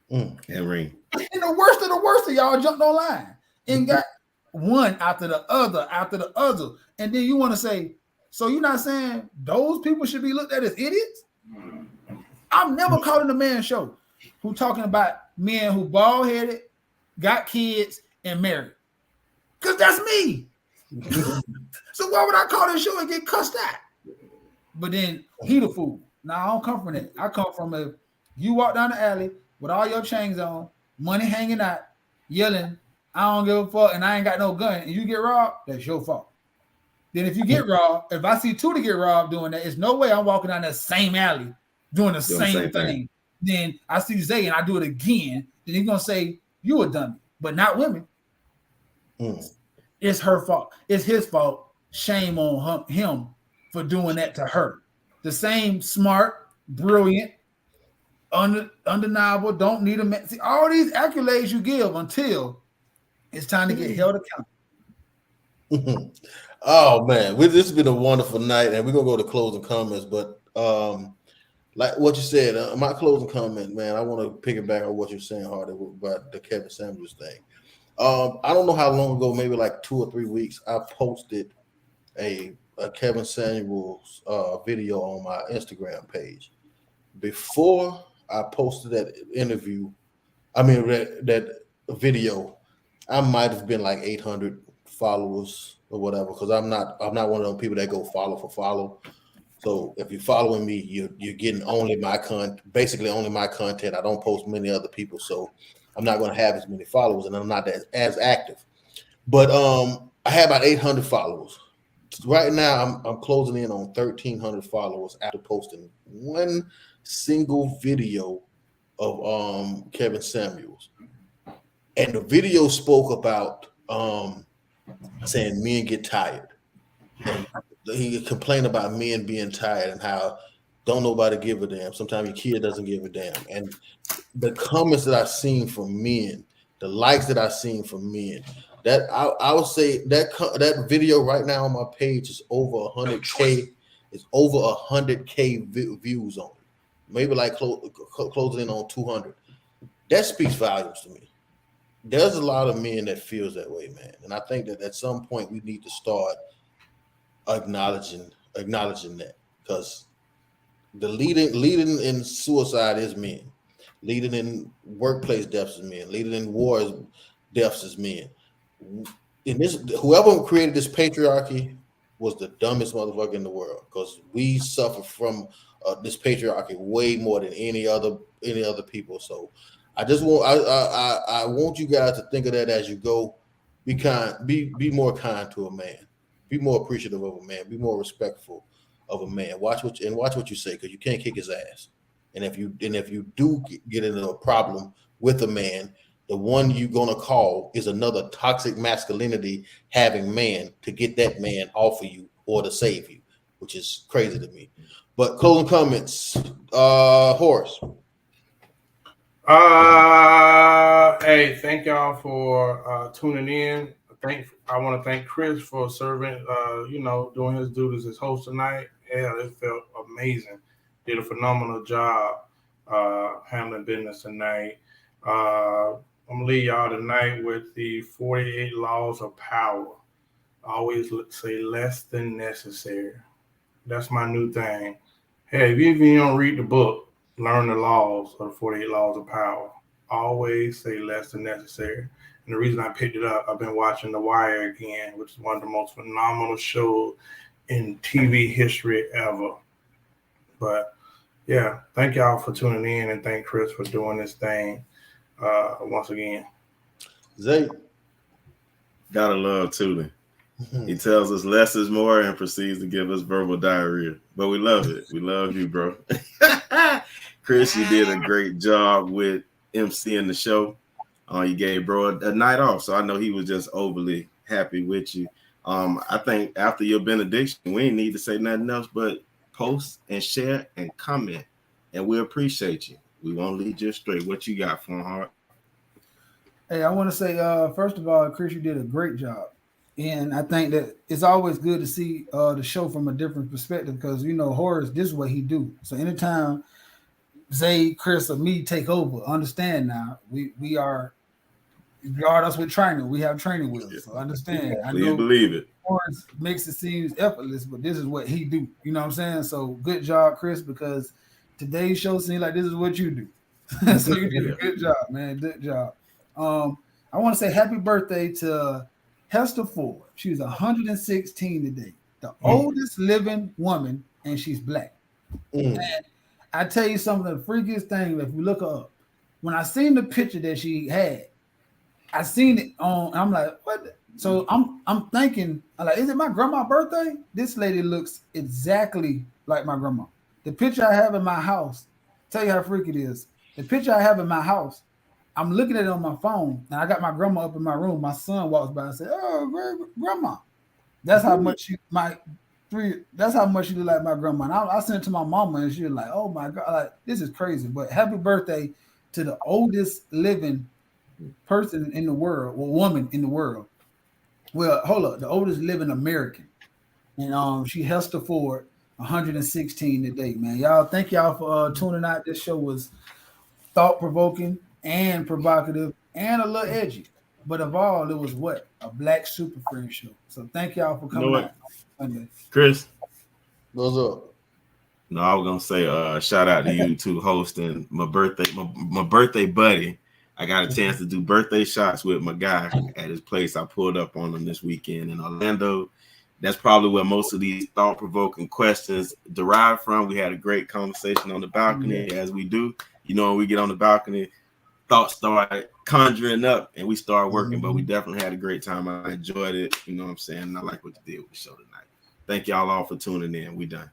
And ring. And the worst of y'all jumped online and got one after the other. And then you want to say, so you're not saying those people should be looked at as idiots? I'm never calling a man show who talking about men who bald-headed, got kids, and married. Because that's me. So why would I call this show and get cussed out? But then he the fool. Now I don't come from that. I come from you walk down the alley with all your chains on, money hanging out, yelling, I don't give a fuck, and I ain't got no gun, and you get robbed, that's your fault. Then if you get robbed, if I see two to get robbed doing that, there's no way I'm walking down that same alley doing the same thing. Then I see Zay and I do it again, then he's gonna say, you a dummy, but not women. It's her fault. It's his fault. Shame on him for doing that to her. The same smart, brilliant, undeniable, don't need a man. See, all these accolades you give until it's time to get held accountable. Oh man, this has been a wonderful night, and we're gonna go to closing comments. But like what you said, my closing comment, man, I want to piggyback on what you're saying, Hardy, about the Kevin Samuels thing. I don't know how long ago, maybe like 2 or 3 weeks, I posted a Kevin Samuels video on my Instagram page. Before I posted that interview, that video, I might have been like 800 followers or whatever, because I'm not one of those people that go follow for follow. So if you're following me, you're getting only my basically only my content. I don't post many other people, so I'm not going to have as many followers, and I'm not as active. But I have about 800 followers. Right now, I'm closing in on 1,300 followers after posting one single video of Kevin Samuels. And the video spoke about saying men get tired. And he complained about men being tired and how don't nobody give a damn. Sometimes your kid doesn't give a damn. And the comments that I've seen from men, the likes that I've seen from men, that I would say that video right now on my page is over 100K. It's over 100K views on it. Maybe like closing in on 200. That speaks volumes to me. There's a lot of men that feels that way, man. And I think that at some point we need to start acknowledging that, because the leading in suicide is men, leading in workplace deaths is men, leading in wars deaths is men. In this, whoever created this patriarchy was the dumbest motherfucker in the world, because we suffer from this patriarchy way more than any other people. So I just want I want you guys to think of that as you go. Be kind, be more kind to a man. Be more appreciative of a man. Be more respectful of a man. Watch what you say, because you can't kick his ass. And if you do get into a problem with a man, the one you're gonna call is another toxic masculinity having man to get that man off of you or to save you, which is crazy to me. But closing comments, Horace. Hey, thank y'all for tuning in. I want to thank Chris for serving, doing his duties as host tonight. Yeah, it felt amazing. Did a phenomenal job handling business tonight. I'm gonna leave y'all tonight with the 48 laws of power. Always say less than necessary. That's my new thing. Hey, if you don't read the book, learn the laws of the 48 laws of power. Always say less than necessary. And the reason I picked it up, I've been watching The Wire again, which is one of the most phenomenal shows in TV history ever. But yeah, thank y'all for tuning in, and thank Chris for doing this thing once again. Zay. Gotta love Tootin. He tells us less is more and proceeds to give us verbal diarrhea. But we love it. We love you, bro. Chris, you did a great job with emceeing the show. You gave bro a night off, so I know he was just overly happy with you. I think after your benediction, we ain't need to say nothing else but post and share and comment, and we appreciate you. We won't lead you astray. What you got, Phonehart? Hey, I want to say, first of all, Chris, you did a great job. And I think that it's always good to see the show from a different perspective because, you know, Horace, this is what he do. So anytime Zay, Chris, or me take over, understand now, we are, guard us with training. We have training wheels. So understand. I know believe it. Horace makes it seem effortless, but this is what he do. You know what I'm saying? So good job, Chris, because today's show seems like this is what you do. So you did a good job, man. Good job. I want to say happy birthday to Hester Ford. She's 116 today, the oldest living woman, and she's black. And I tell you something, the freakiest thing, if you look her up, when I seen the picture that she had, I seen it on, I'm like, what? So I'm thinking, I'm like, is it my grandma's birthday? This lady looks exactly like my grandma. The picture I have in my house, tell you how freaky it is. The picture I have in my house, I'm looking at it on my phone, and I got my grandma up in my room. My son walks by and said, "Oh, grandma." That's how much that's how much she look like my grandma. And I sent it to my mama, and she was like, "Oh my God, like this is crazy." But happy birthday to the oldest living person in the world, or woman in the world. Well, hold up, the oldest living American, and she Hester Ford, 116 today, man. Y'all, thank y'all for tuning out. This show was thought-provoking and provocative and a little edgy, but of all, it was what? A Black Super Friend show. So thank y'all for coming out Sunday. Chris, What's up? no, I was gonna say shout out to you two hosting my birthday, my birthday buddy. I got a chance to do birthday shots with my guy at his place. I pulled up on him this weekend in Orlando. That's probably where most of these thought-provoking questions derive from. We had a great conversation on the balcony, as we do. You know, when we get on the balcony, thoughts start conjuring up and we start working, but we definitely had a great time. I enjoyed it. You know what I'm saying? And I like what you did with the show tonight. Thank y'all all for tuning in. We done.